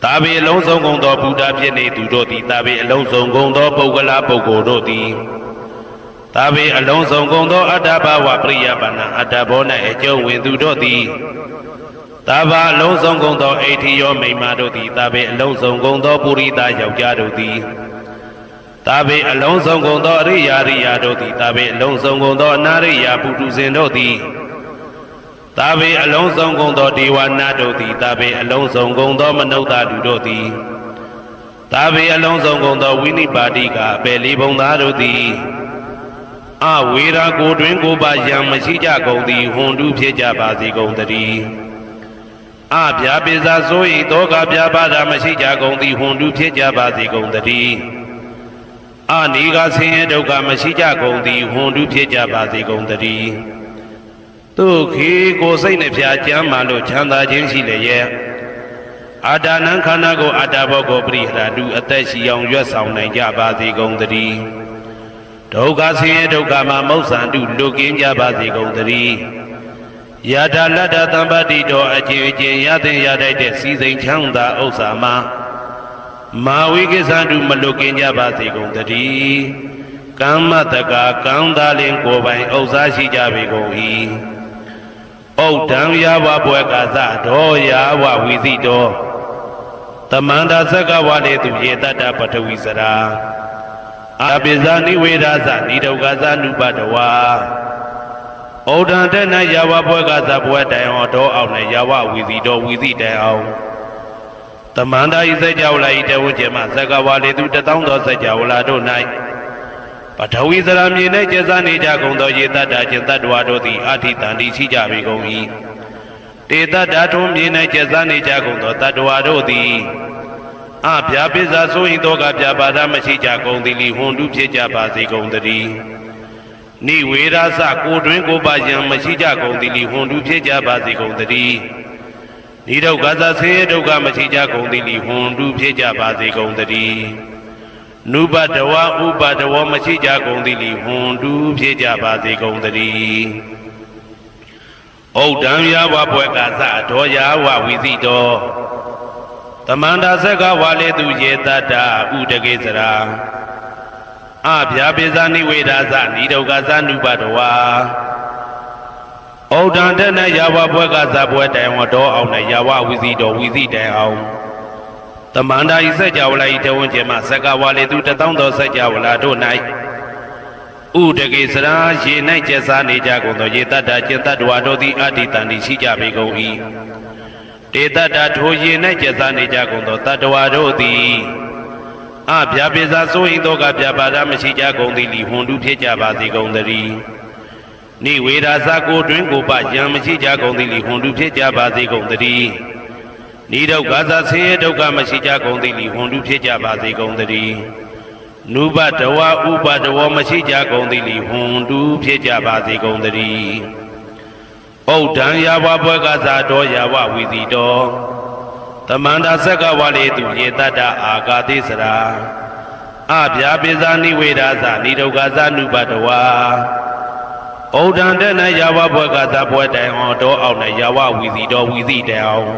သာဘေအလုံးစုံကုန်သောဘုဒ္ဓဖြစ်နေသူတို့သည်သာဘေအလုံးစုံကုန်သောပုဂ္ဂလာပုဂ္ဂိုလ်တို့သည်သာဘေအလုံးစုံကုန်သောအတ္တဘာဝပရိယပါဏာအတ္တဘော၌အကျုံးဝင်သူတို့သည်သာဘာအလုံးစုံကုန်သောအိဋ္ဌိယောမိမ္မာတို့သည်သာဘေအလုံးစုံကုန်သောပုရိသယောက်ျားတို့သည်သာဘေအလုံးစုံကုန်သောအရိယာရိယာတို့သည်သာဘေအလုံးစုံကုန်သောအနာရိယာပုထုဇဉ်တို့သည်သာဘေအလုံးစုံကုန်သောဒေဝနာတို့သည်သာဘေအလုံးစုံကုန်သောမနုဿလူတို့သည်သာဘေအလုံးစုံကုန်သောဝိနိပါတိကအပေလေးဘုံသားတို့သည်အဝေရာကိုတွင်ကိုပါယံမရှိကြကုန်သည်ဟွန်တုဖြစ်ကြပါစေကုန်တည်းအပြာပိဇာဆို၏တောကပြာပါဒမရှိကြကုန်သည်ဟွန်တုဖြစ်ကြပါစေကုန်တည်းအနိကဆင်းရဲဒုက္ခမရှိကြကုန်သည်ဟွန်တုဖြစ်ကြပါစေကုန်တည်းဒုက္ခိကိုစိတ်နှဖျားကြမ်းမှလို့ချမ်းသာခြင်းရှိလေရဲ့ အာတာနံခန္ဓာကိုအာတာဘောကိုပရိဟရတုအသက်ရှိအောင်ရွတ်ဆောင်နိုင်ကြပါစေကုန်သတည်းဒုက္ခဆင်းရဲဒုက္ခမှာမောက္ဆန္တုလွတ်ကင်းကြပါစေကုန်သတည်းယထာလတ္တသံပတ္တိတော်အကျဉ်းချင်းရတဲ့ရတတ်တဲ့စီစိန်ချမ်းသာဥစ္စာမှာမာဝိကိသန္တုမလွတ်ကင်းကြပါစေကုန်သတည်းကမ္မတကာကောင်းသားလင်ကိုယ်ပိုင်ဥစ္စာရှိကြပေကုန်၏ဩဒံယာဝဘွယ်ကာသဒောယာဝဝီသိတောသမန္တာသက္ကဝါလေသူယေတတ္တပထဝီစရာအာပိဇာနိဝေဒသနိဒုက္ခသနုပတဝါဩဒံတဏယာဝဘွယ်ကာသဘွယ်တိုင်အောင်တော်အောင်နဲ့ယာဝဝီသိတောဝီသိတိုင်အောင်သမန္တာဤစကြဝဠာဤတဝကျမသက္ကဝါလေသူတသောသောစကြဝဠာတို့၌ပထဝီစရာမြေ၌ကျဆနေကြကုန်သောယေတ္တကျင်တ္တဝါတို့သည်အာထိတန်တိရှိကြပေကုန်၏တေတ္တထုံးမြေ၌ကျဆနေကြကုန်သောတတ္တဝါတို့သည်အဗျာပိဇာဆိုရင်တော့ကဗျာပါဒမရှိကြကုန်သည်လီဟွန်တုဖြစ်ကြပါစေကုန်သတည်းနိဝေရသကိုတွင်ကိုပါယံမရှိကြကုန်သည်လီဟွန်တုဖြစ်ကြပါစေကုန်သတည်းနိဒုက္ခသဆင်းရဲဒုက္ခမရှိကြကုန်သည်လီဟွန်တုဖြစ်ကြပါစေကုန်သတည်းနုပတဝဥပတဝမရှိကြကုန်သည်လီဟွန်တုဖြစ်ကြပါစေကုန်သတည်းဩဒံယာဝဘွယ်ကာသဒောယာဝဝီသိတောသမန္တာသက္ကဝါလေသူယေတတ္တဥဒကေစရာအဗျာပိဇာနိဝေဒသနိဒုက္ခသနုပတဝါဩဒံတဏယာဝဘွယ်ကာသဘွယ်တိုင်ဝတော်အောင်နဲ့ယာဝဝီသိတောဝီသိတိုင်အောင်သမန္တာဤစကြဝဠာဤတဝန်းကျင်မှသက္ကဝါလေသူတသောသောစကြဝဠာတို့၌ဥဒကေစရာရေ၌ကျက်စားနေကြကုန်သောယေတတ္တကျင်တ္တဝါတို့သည်အာတိတန်တိရှိကြပေကုန်၏တေတတ္တထိုရေ၌ကျက်စားနေကြကုန်သောတတ္တဝါတို့သည်အဗျာပိဇာဆိုရင်တော့ကဗျာပါဒမရှိကြကုန်သည်လီဟွန်တုဖြစ်ကြပါစေကုန်သတည်းနိဝေဒသကိုတွင်ကိုပယံမရှိကြကုန်သည်လီဟွန်တုဖြစ်ကြပါစေကုန်သတည်းနိဒုက္ခသဆင်းရဲဒုက္ခမရှိကြကုန်သည်လီဟွန်တုဖြစ်ကြပါစေကုန်သတည်းနုပတဝဥပတဝမရှိကြကုန်သည်လီဟွန်တုဖြစ်ကြပါစေကုန်သတည်းဩဒံယာဝဘွယ်ကာသဒောယာဝဝီသိတောသမန္တာသက္ကဝါလေသူယေတတ္တအာဂါတိစရာအဗျာပိဇာနိဝေဒသနိဒုက္ခသနုပတဝါဩဒံတဏယာဝဘွယ်ကာသဘွယ်တိုင်အောင်တော်အောင်နဲ့ယာဝဝီသိတောဝီသိတိုင်အောင်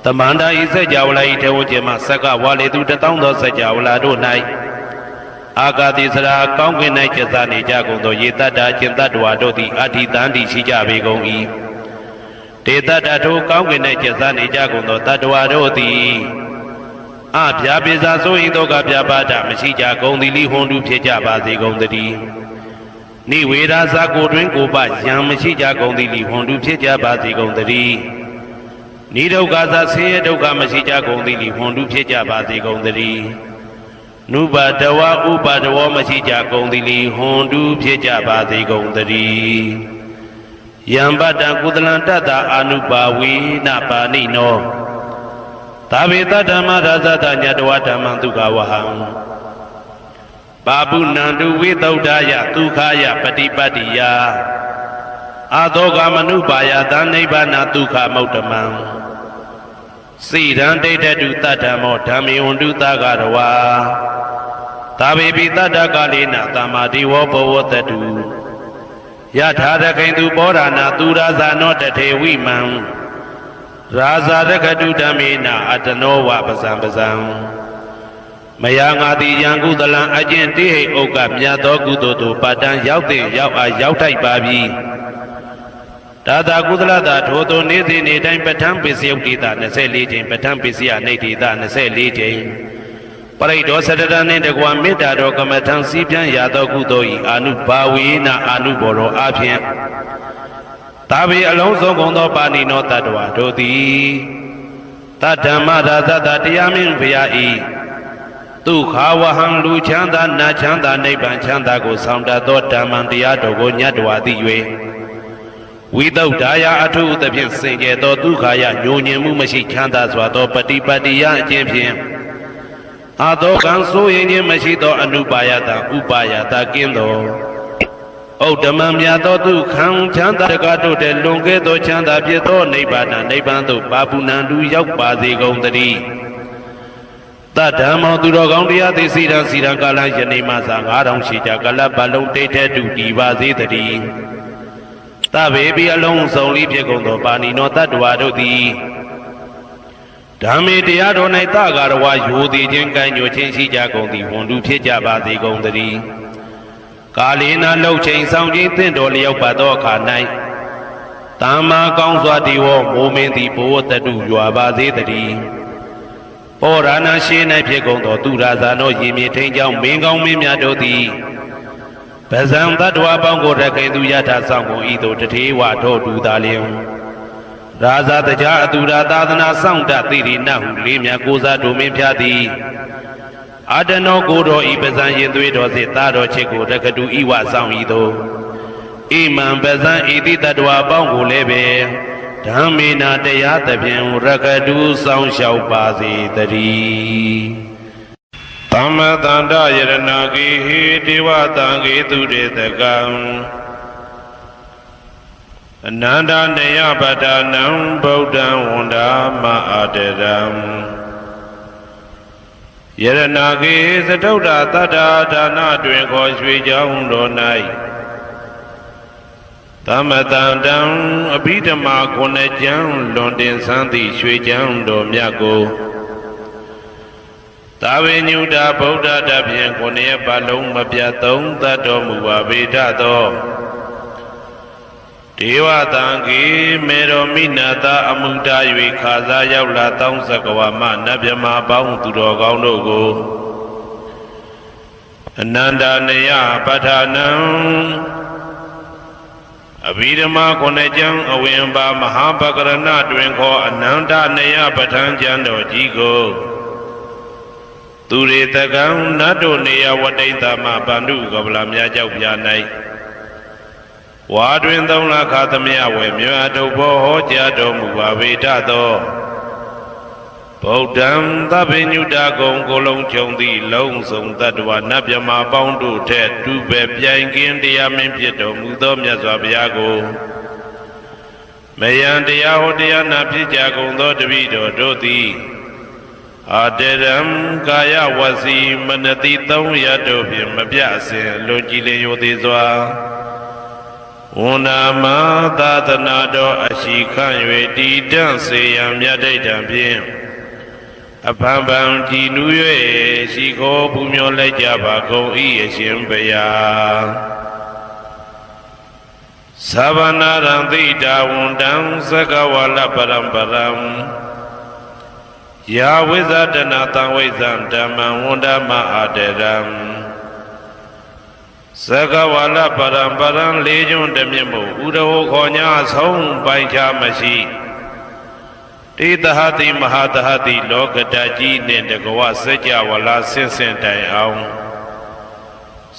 သမန္တာဤစကြဝဠာဤထေဝကျင်မှသက္ကဝါလေသူတသောသောစကြဝဠာတို့၌အာဂါတိစရာကောင်းကင်၌ကျဆနေကြကုန်သောယေတတ္တကျင်တတ္တဝါတို့သည်အာထိတန်တိရှိကြပေကုန်၏တေတတ္တထိုကောင်းကင်၌ကျဆနေကြကုန်သောတတ္တဝါတို့သည်အဗျာပိဇာဆိုရင်တော့ကဗျာပါဒမရှိကြကုန်သည်လီဟွန်တုဖြစ်ကြပါစေကုန်သတည်းနိဝေဒသကိုတွင်ကိုပယံမရှိကြကုန်သည်လီဟွန်တုဖြစ်ကြပါစေကုန်သတည်းနိဒုက္ခသဆင်းရဲဒုက္ခမရှိကြကုန်သည်လီဟွန်တုဖြစ်ကြပါစေကုန်သတည်းနုပတဝဥပတဝမရှိကြကုန်သည်လီဟွန်တုဖြစ်ကြပါစေကုန်သတည်းယံပတ္တကုသလံတတ္တအာနုပါဝေနပါဏိနောသာဝေတဓမ္မရာဇတညတဝဓမ္မံဒုက္ခဝဟံပါပုဏ္ဏတုဝိသုဒ္ဓယဒုက္ခယပฏิပတ္တိယအာသောကမနုပါယသနိဗ္ဗာနဒုက္ခမௌတ္တမံစိရံဒိဋ္ဌတုတတ္တမောဓမ္မေဝန္တုသကရဝါသာဝေပိတတ္တကာလေနသမ္မာတိဝဘဝတတုယထာရခိန်သူပောဓာနာသူရာဇာနောတထေဝိမံရာဇာရခတုဓမ္မေနအတနောဝပဇံပဇံမယငါတိယံကုသလံအကျင့်တိဟိဥက္ကမြတ်သောကုသိုလ်တို့ပတ္တံရောက်တဲ့ရောက်အားရောက်ထိုက်ပါပြီဒါသာကုသလတာထိုသို့နေ့စဉ်နေ့တိုင်းပဋ္ဌာန်းပစ္စယုတ်တိတာ24ချိန်ပဋ္ဌာန်းပစ္စယနိဋ္ဌိတာ24ချိန်ပရိဒောသတ္တရနှင့်တကွာမေတ္တာတော်ကမ္မထံစီးပြန်ရသောကုသိုလ်၏အာနုဘာဝေနအာနုဘောရောအဖြင့်သာဝေအလုံးစုံကုန်သောပါဏိနောတတ္တဝါတို့သည်တတ္တမရာဇတတရားမင်းဘုရား၏ဒုက္ခဝဟံလူချမ်းသာနတ်ချမ်းသာနိဗ္ဗာန်ချမ်းသာကိုဆောင်တတ်သောဓမ္မံတရားတော်ကိုညတ်တော်သိ၍ဝိသုဒ္ဓါယအထုသဖြင့်စင်ကြယ်သောဒုက္ခယညိုညင်မှုမရှိချမ်းသာစွာသောပฏิပတ္တိယအခြင်းဖြင့်အာသောကံဆိုရင်ခြင်းမရှိသောအနုပါယတဥပါယတကင်းသော ဩဓမ္မမြတ်သောသူခံချမ်းသာတကားတို့တဲ့လွန်ကဲသောချမ်းသာဖြစ်သောနိဗ္ဗာန်နိဗ္ဗာန်သို့ပါပုဏ္ဏတူရောက်ပါစေကုန်သတည်းတဓမ္မောသူတော်ကောင်းတရားသိစီရန်စီရန်ကာလယနေ့မှစ9000ရှိကြကလပ်ပတ်လုံးတိတ်တဲ့တူတည်ပါစေတည်းတဗေပိအလုံးစုံလေးဖြစ်ကုန်သောပါဏိနောတတ္တဝါတို့သည်ဓမ္မေတရားတော်၌တကာရဝယိုသည်ချင်းကိုင်းညိုချင်းရှိကြကုန်သည်ဝန်တူဖြစ်ကြပါစေကုန်သတည်းကာလေနာလှုပ်ချိန်ဆောင်ခြင်းသင့်တော်လျောက်ပါသောအခါ၌တမ္မာကောင်းစွာဒီဝမိုးမင်းသည်ဘိုးတတုရွာပါစေတည်းပောရဏရှိ၌ဖြစ်ကုန်သောသူရာဇာနောရေမြေထိန်ကြောင့်မင်းကောင်းမင်းများတို့သည်ပဇံတတ္တဝါပေါင်းကိုရခိုင်သူယထာဆောင်ကုန်ဤသို့တထေဝထောတူသာလျင်ရာဇာတကြအတူရာသာသနာဆောင်တသိရိနဟုလေးမြတ်ကိုစားတို့မင်းဖျားသည်အာတနောကိုတော်ဤပဇံရင်သွေးတော်စေသားတော်ချစ်ကိုရကတူဤဝဆောင်ဤသို့ဣမံပဇံဤတိတတ္တဝါပေါင်းကိုလည်းပဲဓမ္မေနာတရားသဖြင့်ရကတူဆောင်လျှောက်ပါစေတည်းသမ္မတန္တယရဏဂိဟိဒေဝတံဂေတုရေတကံအနန္တနေယပတ္တနံဗုဒ္ဓံဝန္ဒာမအာတရံယရဏဂေသတုဒ္ဓတတ္တာဒါနတွင်ခေါ်ရွှေကြောင်းတော်၌သမတန္တံအဘိဓမ္မာခုနှစ်ကျမ်းလွန်တင်ဆန်းသည့်ရွှေကျမ်းတော်မြတ်ကိုသာဝေညုတာဗုဒ္ဓတဖြင့်ခုနှစ်ရက်ပတ်လုံးမပြတ်သုံးသတ်တော်မူပါဗေဒသောဒေဝတံကေမေရောမိနာတာအမှုတာ၍ခါစားရောက်လာတောင်းစကဝါမနတ်မြမာပေါင်းသူတော်ကောင်းတို့ကိုအနန္တနယပဋ္ဌာနံအဘိဓမ္မာခုနှစ်ကျမ်းအဝင်ပါမဟာပကရဏတွင်ခေါ်အနန္တနယပဋ္ဌာန်းကျမ်းတော်ကြီးကိုသူရေတကံနတ်တို့နေယဝတိတ္တမဗန္ဓုကပလာမြတ်ကြောက်ပြ၌ဝါတွင်3လခါသမယဝေမြတ်တို့ဘောဟောကြားတော်မူပါဗေဒသောဗုဒ္ဓံသဗ္ဗညုတာကုံကိုလုံးခြုံသည့်လုံးစုံတတ္တဝနတ်မြမာပေါင်းတို့ထက်တူပဲပြိုင်ကင်းတရားမင်းဖြစ်တော်မူသောမြတ်စွာဘုရားကိုမယံတရားဟောတရားနာဖြစ်ကြကုန်သောတပည့်တော်တို့သည်အာတရံကာယဝစီမနတိ300တို့ဖြင့်မပြအစဉ်လွန်ကြည်လင်ရိုသေစွာဝန္ဒာမသာသနာတော်အရှိခန့်၍တည်တံ့စေရန်မြတ်ဒိဋ္ဌံဖြင့်အဖန်ဖန်ကြည်နူး၍ရှိခိုးပူမျောလိုက်ကြပါကုန်၏အရှင်ဘုရားသဗ္ဗနာရံသိတာဝန္တံသကဝါလပရံပရံယာဝိဇာတနာတံဝိဇံဓမ္မံဝန္ဒမအာတရံသကဝါလပရံပရံလေးကျွန်းတမြင့်မို့ဥရဟောခေါ်ညာဆုံးပိုင်ချမရှိတေတဟတိမဟာတဟတိလောကတကြီးနှင့်တကဝစัจ java လာဆင့်ဆင့်တိုင်အောင်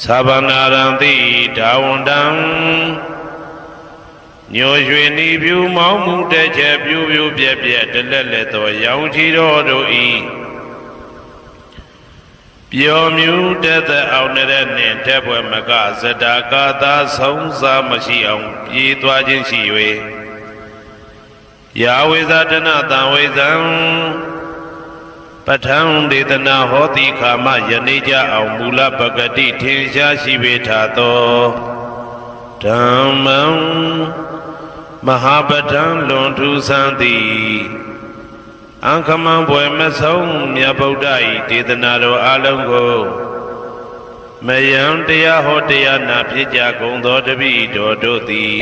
သဗ္ဗနာရံတိဒါဝန္တံညိုရွှေနီဖြူမောင်းမှုတဲ့ချက်ပြူပြူပြက်ပြက်တလက်လက်သောရောင်ချီတော်တို့ဤပျော်မြူတဲ့တဲ့အောင်တဲ့နှင့်တဲ့ဘွယ်မကဇတာကာသာဆုံးစားမရှိအောင်ပြေးသွားခြင်းရှိ၍ယာဝိဇာတနာတံဝိဇံပဋ္ဌံဒေသနာဟောတိခာမယနေ့ကြအောင်မူလပဂတိထင်ရှားရှိပေထသောဓမ္မံမဟာပဋ္ဌံလွန်ထူးဆန်းသည်အံခမံဘွယ်မဆုံးမြတ်ဗုဒ္ဓ၏ဒေသနာတော်အလုံးကိုမယံတရားဟောတရားနာဖြစ်ကြကုန်သောတပည့်တော်တို့သည်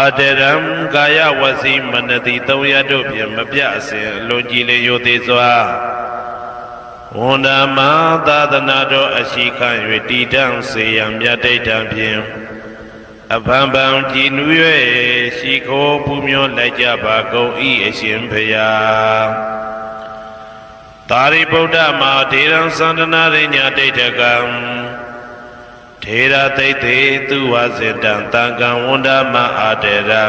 အတရံကာယဝစီမနတိ300တို့ဖြင့်မပြအစဉ်လွန်ကြည်လင်ရိုသေစွာဝန္ဒာမသာသနာတော်အရှိခန့်၍တည်တံ့စေရန်မြတ်ဒိဋ္ဌံဖြင့်အဖန်ဖန်ကြည်နူး၍ရှိခိုးပူမျောလိုက်ကြပါကုန်၏အရှင်ဘုရားသာရိပုတ္တမဒေရံသန္တနာရိညာဒိဋ္ဌကံထေရသိတေသူဝစေတံတံကံဝန္ဒမအာတရံ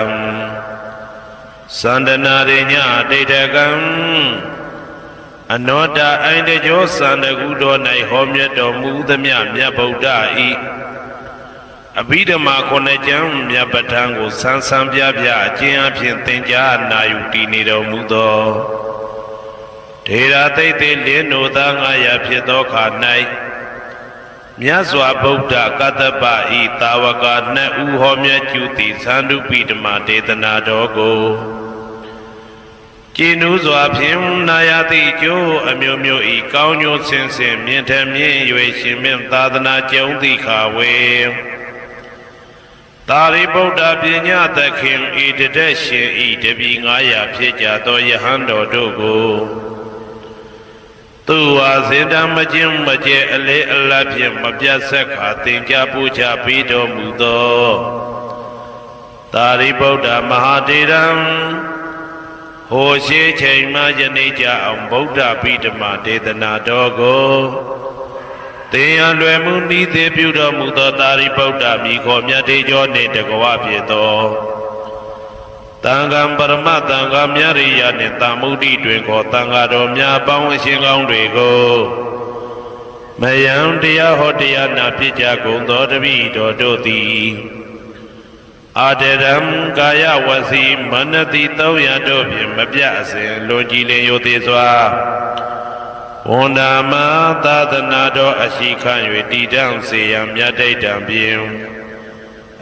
သန္တနာရိညာဒိဋ္ဌကံအနောတအိန္ဒကျောသန္တကုတော်၌ဟောမြတ်တော်မူသမျှမြတ်ဗုဒ္ဓဤ အဘိဓမ္မာခုနှစ်ကျမ်းမြတ်ပဋ္ဌာန်းကိုဆန်းဆန်းပြပြအကျဉ်းအဖြစ်သင်ကြားနာယူတည်နေတော်မူသောဒေရာသိသိလင်းတို့သား900ဖြစ်သောခါ၌မြတ်စွာဘုရားကတ္တပဤတာဝကနှစ်ဦးဟောမြတ်ကျူသည်သန္တုပိဓမ္မာဒေသနာတော်ကိုကျင့်ဥစွာဖြင့်နာယတိကျိုးအမျိုးမျိုးဤကောင်းကျိုးဆင်းဆင်းမြင့်ထမြင့်၍ရှင်မြတ်သာသနာကျုံသည်ခါဝေသာရိပုတ္တပညာသခင်ဤတသက်ရှင်ဤတပည့်900ဖြစ်ကြသောယဟန်တော်တို့ကိုသူဝါစင်တမခြင်းမကျဲအလေအလတ်ဖြင့်မပြတ်ဆက်ခါသင်ကြားပူချပေးတော်မူသောသာရိပုတ္တမဟာတေရံဟိုရှိချိန်မှယနေ့ကြအောင်ဗုဒ္ဓပိဓမ္မာဒေသနာတော်ကိုသင်ရလွယ်မှုဤသေးပြုတော်မူသောသာရိပုတ္တမိခေါ်မြတ်တေကျော်နှင့်တကွဖြစ်သောတန်ခါပရမတန်ခါမြရိယနှင့်တမုဒ္ဒိတွင်ခေါ်တန်ခါတော်များပေါင်းအရှင်ကောင်းတွေကိုမယံတရားဟောတရားနာဖြစ်ကြကုန်သောတပည့်တော်တို့သည်အာတရံကာယဝစီမနတိ300တို့ဖြင့်မပြအစဉ်လွန်ကြည်လင်ရိုသေစွာဝန္ဒာမသာသနာတော်အရှိခံ၍တည်တံ့စေရန်မြတ်တိတ်တံဖြင့်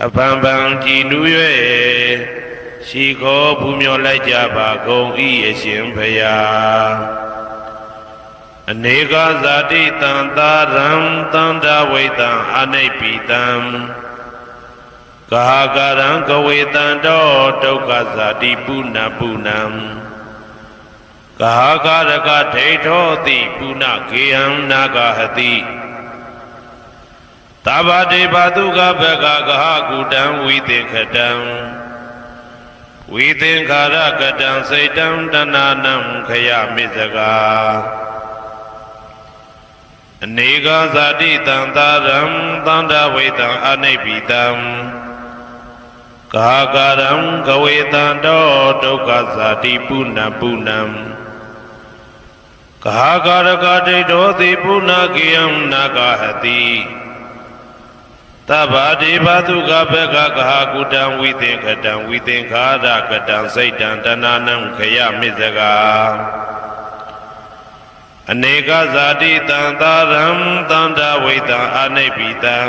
အဖန်ဖန်ကြည်နူး၍ရှိခေါ်ဘူးမြော်လိုက်ကြပါကုန်၏အရှင်ဖရာအနေကဇာတိတံသာရံတန္တဝိတံအနိပိတံကာကရံကဝေတံတောဒုက္ခဇာတိပုဏ္ဏပုဏ္ဏံကာကရကဒိဋ္ဌောတိပုဏ္ဏကေယံနာဂဟတိသဗ္ဗတေဘတုကဘဂကဟကုတံဝိသင်္ခတံဝိသင်္ခါရကတံစိတ်တံတဏနံခယမိစကာအနေကဇာတိတံသာရံသန္တာဝေတံအနိပိတံကာကရံကဝေတံတောဒုက္ခဇာတိပုဏ္ဏပုဏ္ဏံကာကရကဒိဋ္ဌောတိပုဏ္ဏကေယံနာဂဟတိသဗ္ဗတိဘသုကဘဂကဟကုတံဝိသင်္ခတံဝိသင်္ခါရကတံစိတ်တံတဏနံခယမိစကာအနေကဇာတိတံသာရံတန္တဝိတံအနိပိတံ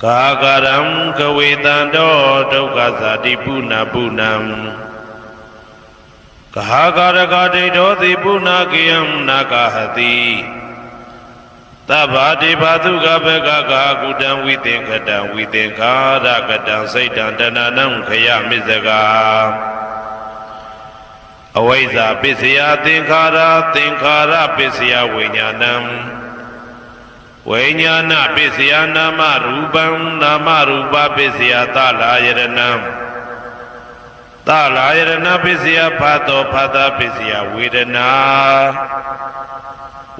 ကာကရံကဝေတံတောဒုက္ခဇာတိပုဏ္ဏပုဏ္ဏံကာကရကဒိဋ္ဌောတိပုဏ္ဏကေယံနာဂဟတိသဗ္ဗတိဘသုကဘဂကကုတံဝိသင်္ခတံဝိသင်္ခါရကတံစိတ်တံတဏနံခယမိစကာအဝိဇ္ဇာပစ္စယသင်္ခါရသင်္ခါရပစ္စယဝိညာဏံဝိညာဏပစ္စယနာမရူပံနာမရူပပစ္စယသလာယရဏံသလာယရဏပစ္စယဖတ်သောဖတ်တာပစ္စယဝေဒနာ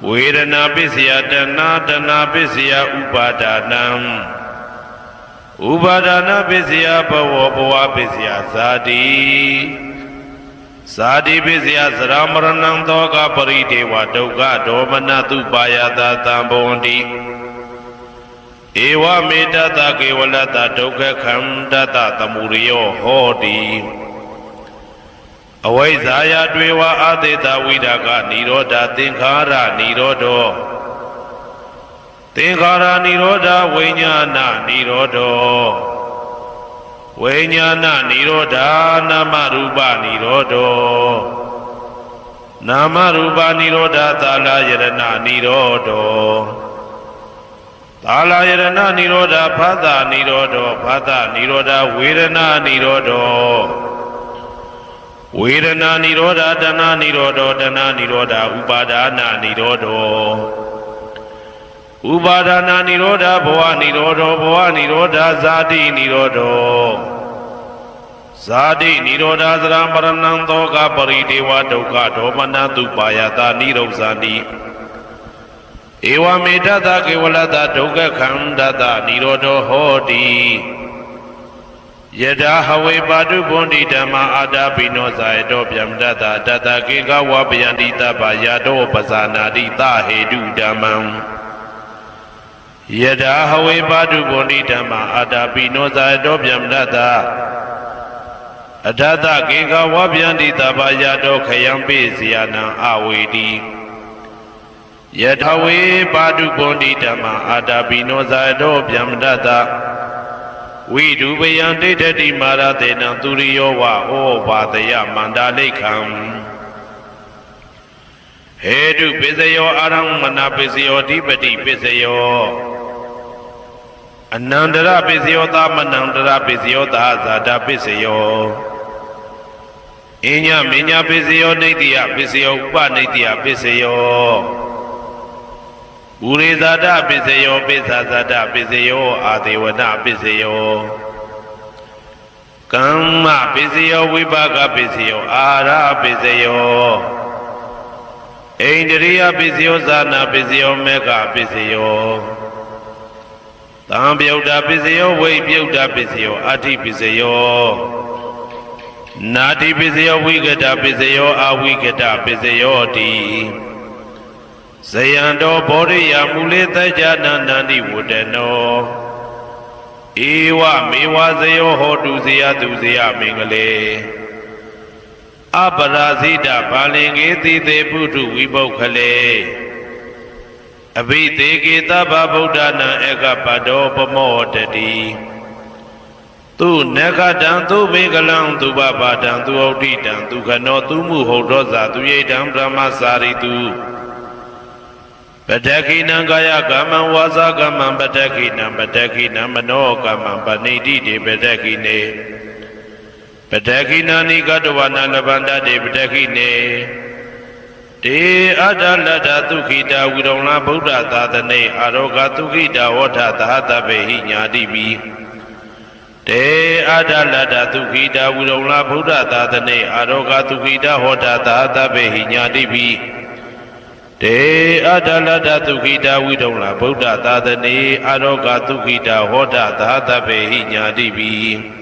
ဝေဒနာပစ္စယတဏတဏပစ္စယဥပါဒနာဥပါဒနာပစ္စယဘဝဘဝပစ္စယဇာတိဇာတိပစ္စယသရမရဏံသောကပရိဒေဝဒုက္ခဒေါမနတုပါယတာတံဘောန္တိဧဝမေတ္တကေဝလတ္တဒုက္ခခန္တတသမုရိယောဟောတိအဝိဇ္ဇာယတွေဝအာသေတဝိဒါကនិရောဓသင်္ခါရនិရောဓောသင်္ခါရនិရောဓဝိညာဏនិရောဓောဝိညာဏនិရောဓနာမရူပនិရောဓောနာမရူပនិရောဓသာလယရဏនិရောဓောသာလယရဏនិရောဓဖသនិရောဓောဖသនិရောဓဝေဒနာនិရောဓောဝေဒနာនិရောဓတဏនិရောဓတဏនិရောဓဥပါဒနာនិရောဓဥပါဒနာនិရောဓဘဝនិရောဓဘဝនិရောဓဇာတိនិရောဓဇာတိនិရောဓသရမရဏံသောကပရိဒေဝဒုက္ခဒေါမနတုပါယတာនិရုဇာတိဧဝမေတ္တကေဝလတ္တဒုက္ခခန္တတនិရောဓဟောတိယထာဟဝေပါတုဘွန်တိဓမ္မာအာတာပိနောဇာယတောဗျမတတတတကေကဝပယန္တိတပယာတောပဇာနာတိသဟေတုဓမ္မံ Yada Hawaii Badu Bonita Ma Ada Pinoza Dobiam Data Adata Ginga Wabiandi Tabayado Kayambi Ziana Awedi Yadawe Badu Bonita Ma Ada Pinoza Dobiam Data We do Bayandi Teddy Maratena Turiyowa O Badaya Mandalekam Hedu Pisayo Arang Manapisio Dipati Pisayo Anandara Pisiyota Manandara Pisiyota Zada Pisiyo Inya Minya Pisiyo Nidya Pisiyo Upa Nidya Pisiyo Uri Zada Pisiyo Pisa Zada Pisiyo Adivana Pisiyo Kamma Pisiyo Vibhaga Pisiyo Ara Pisiyo Indriya Pisiyo Zana Pisiyo Mega Pisiyo Tambyauda Pisiyo, Waybyauda Pisiyo, Ati Pisiyo Nati Pisiyo, Wigata Pisiyo, Awigata Pisiyo Di Sayando Bodhiya Mulita Jana Nandi Wudeno Iwa Miwa Zayo Hodu Zia Duzia Mingale Aparazita Palingiti De Putu Vibokale Abhidegita Babudana Eka Pado Pamodati Tu Nekadan Tu Vegalang Tu Babadan Tu Odidan Tu Kano Tu Muhodoza Tu Yedam Brahmasari Tu Patakina Gaya Gaman Waza Gaman Patakina Mano Gaman Panidi De Patakina Nikadwana Lavanda De Patakine De Adalada Tukita Widona Buddha Tatane Aroga Tukita Wata Tahata Behi Nyadibi De Adalada Tukita Widona Buddha Tatane Aroga Tukita Wata Tahata Behi Nyadibi De Adalada Tukita Widona Buddha Tatane Aroga Tukita Wata Tahata Behi Nyadibi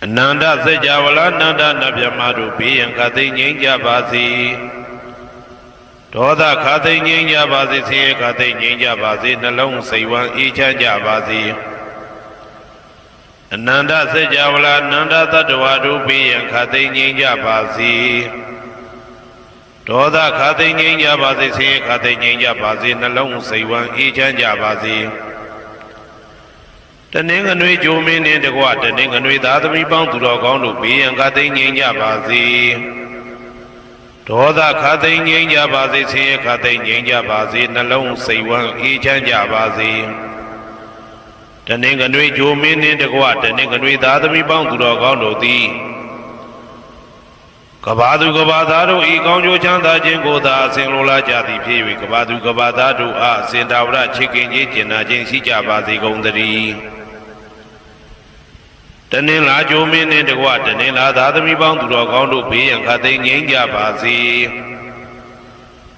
Nanda Sejavala Nanda Nabyamadu Piyan Kati Nyingya Basi Toda Kati Nyingya Basi Siye Kati Nyingya Basi Nalong Saiwan Ichanja Basi Nanda Sejavala Nanda Tadwadu Piyan Kati Nyingya Basi Toda Kati Nyingya Basi Siye Kati Nyingya Basi Nalong Saiwan Ichanja Basi Tanenganui Jomin in the Guat, Tanenganui the other bound to Rogondo be and Katin Yabazi. Toda Katin Yabazi, say Katin Yabazi, Nalong Saiwan, each and Yabazi. Tanenganui Jomin in the Guat, Tanenganui the other bound to Rogondo thee. Kabadu Gabadaro, Egonjo Chanda Jingoda, Singula Jati Pivi, Kabadu Gabadado, Sindavra, Chicken Yitin, Ajin Jabazi Gondari. Tanila Jomin in the water, Nila, the other bound to Rogondo P and Katin Yabazi.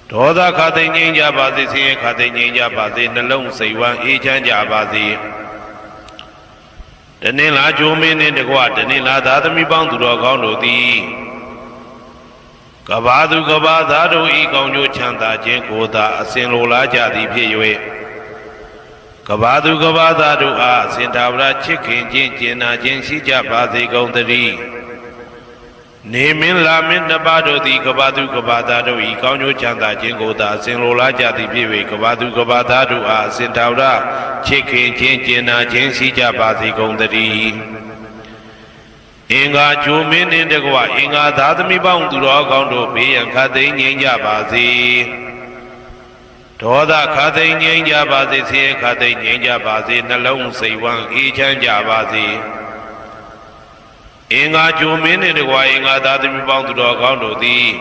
Toda Katin Yabazi, Katin Yabazi, Nalong Saiwan, each and Yabazi. Tanila Jomin in the water, Nila, the other bound to Rogondo thee. Kabadu Gabadado, Egonjo Chanda, Jenkoda, Singula Jati Piwe. Kabadu Gabadado, Sintavra Chicken, Jinjina, Jinsi Jabazi Gondari. Naming Lamin Nabado, the Kabadu Gabadado, Egonjo Chanda, Jenkoda, Singula Jati Piwe, Kabadu Gabadado, Sintavra Chicken, Jinjina, Jinsi Jabazi Gondari. Inga Jumin in the Gua, Inga Dadami bound to Rogondo, P and Katin Yabazi. Toda Katin Yabazi, say Katin Yabazi, Nalong Saiwan, each and Yabazi. Inga Jumin in the Gua, Inga Dadami bound to Rogondo, the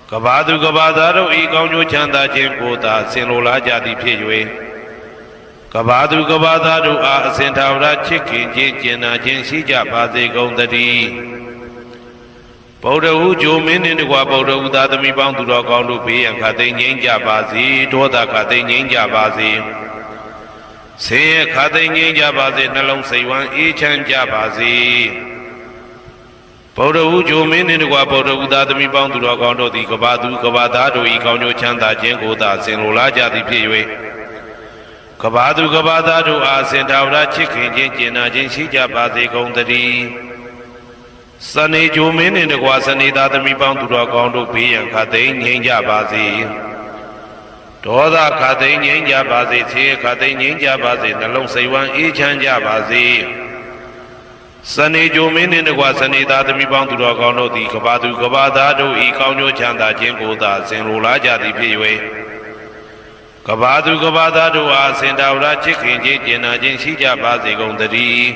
Kabadu Gabadaro, Egonjo Chanda Jenkota, Sinola Jadi Pijwe. Kabadu Gabadado, Sentavra Chicken, Jinjina, Jinsi Jabazi Gondari. Boda Ujumin in the Waboda Udadami bound to Rogondo P and Katin Jabazi, Toda Katin Jabazi. Say Katin Jabazi, Nalong Saiwan, each and Jabazi. ဗုဒ္ဓဟူဂျိုမင်းနှင့်တကွာဗုဒ္ဓဟူသာသမီပေါင်းသူတော်ကောင်းတို့သည်ကဘာသူကဘာသားတို့ဤကောင်းကျိုးချမ်းသာခြင်းကိုသာဆင်လိုလားကြသည်ဖြစ်၍ကဘာသူကဘာသားတို့အားစင်ထာဝရချစ်ခင်ခြင်းကျင်နာခြင်းရှိကြပါစေကုန်သတည်းစနေဂျိုမင်းနှင့်တကွာစနေသားသမီးပေါင်းသူတော်ကောင်းတို့ဘေးရန်ခတ်သိမ်းငြိမ်းကြပါစေဒေါသခတ်သိမ်းငြိမ်းကြပါစေဆင်းရဲခတ်သိမ်းငြိမ်းကြပါစေနှလုံးစိတ်ဝမ်းအေးချမ်းကြပါစေစနေဂျိုမင်းနှင့်တကွာစနေသားသမီးပေါင်းသူတော်ကောင်းတို့သည်ကဘာသူကဘာသားတို့ဤကောင်းကျိုးချမ်းသာခြင်းကိုသာဆင်လိုလားကြသည်ဖြစ်၍ကဘာသူကဘာသားတို့အားစင်တာဝရချစ်ခင်ခြင်းကျင်နာခြင်းရှိကြပါစေကုန်သတည်း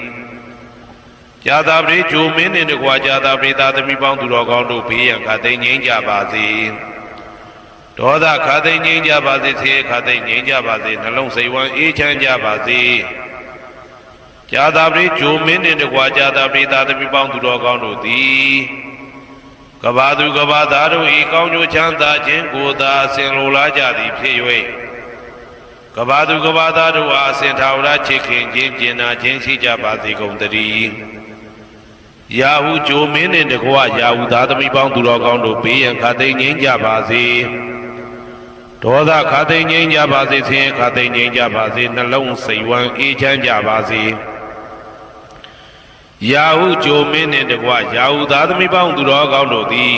ဇာတာပရိဂျိုမင်းနှင့်တကွာဇာတာပရိသားသမီးပေါင်းသူတော်ကောင်းတို့ဘေးရန်ခတ်သိမ်းငြိမ်းကြပါစေဒေါသခတ်သိမ်းငြိမ်းကြပါစေဆင်းရဲခတ်သိမ်းငြိမ်းကြပါစေနှလုံးစိတ်ဝမ်းအေးချမ်းကြပါစေဇာတာပရိဂျိုမင်းနှင့်တကွာဇာတာပရိသားသမီးပေါင်းသူတော်ကောင်းတို့သည်ကဘာသူကဘာသားတို့ဤကောင်းကျိုးချမ်းသာခြင်းကိုသာဆင်လိုလားကြသည်ဖြစ်၍ကဘာသူကဘာသားတို့အားစင်ထာဝရချစ်ခင်ခြင်းကျင်နာခြင်းရှိကြပါစေကုန်သတည်းယာဟုဂျိုမင်းနှင့်တကွာယာဟုသားသမီးပေါင်းသူတော်ကောင်းတို့ဘေးရန်ခတ်သိမ်းငြိမ်းကြပါစေဒေါသခတ်သိမ်းငြိမ်းကြပါစေဆင်းရဲခတ်သိမ်းငြိမ်းကြပါစေနှလုံးစိတ်ဝမ်းအေးချမ်းကြပါစေယာဟုဂျိုမင်းနှင့်တကွာယာဟုသားသမီးပေါင်းသူတော်ကောင်းတို့သည်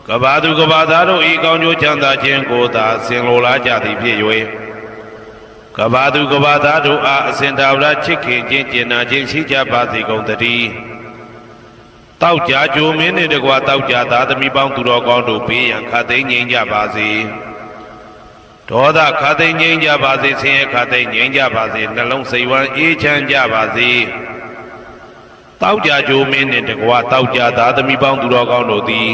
ကဘာသူကဘာသားတို့ဤကောင်းကျိုးချမ်းသာခြင်းကိုသာဆင်လိုလားကြသည်ဖြစ်၍ကဘာသူကဘာသားတို့အားအစဉ်တာဝရချစ်ခင်ခြင်းကျင်နာခြင်းရှိကြပါစေကုန်သတည်းတောက်ကြဂျိုမင်းနှင့်တကွာတောက်ကြသားသမီးပေါင်းသူတော်ကောင်းတို့ဘေးရန်ခတ်သိမ်းငြိမ်းကြပါစေဒေါသခတ်သိမ်းငြိမ်းကြပါစေဆင်းရဲခတ်သိမ်းငြိမ်းကြပါစေနှလုံးစိတ်ဝမ်းအေးချမ်းကြပါစေတောက်ကြဂျိုမင်းနှင့်တကွာတောက်ကြသားသမီးပေါင်းသူတော်ကောင်းတို့သည်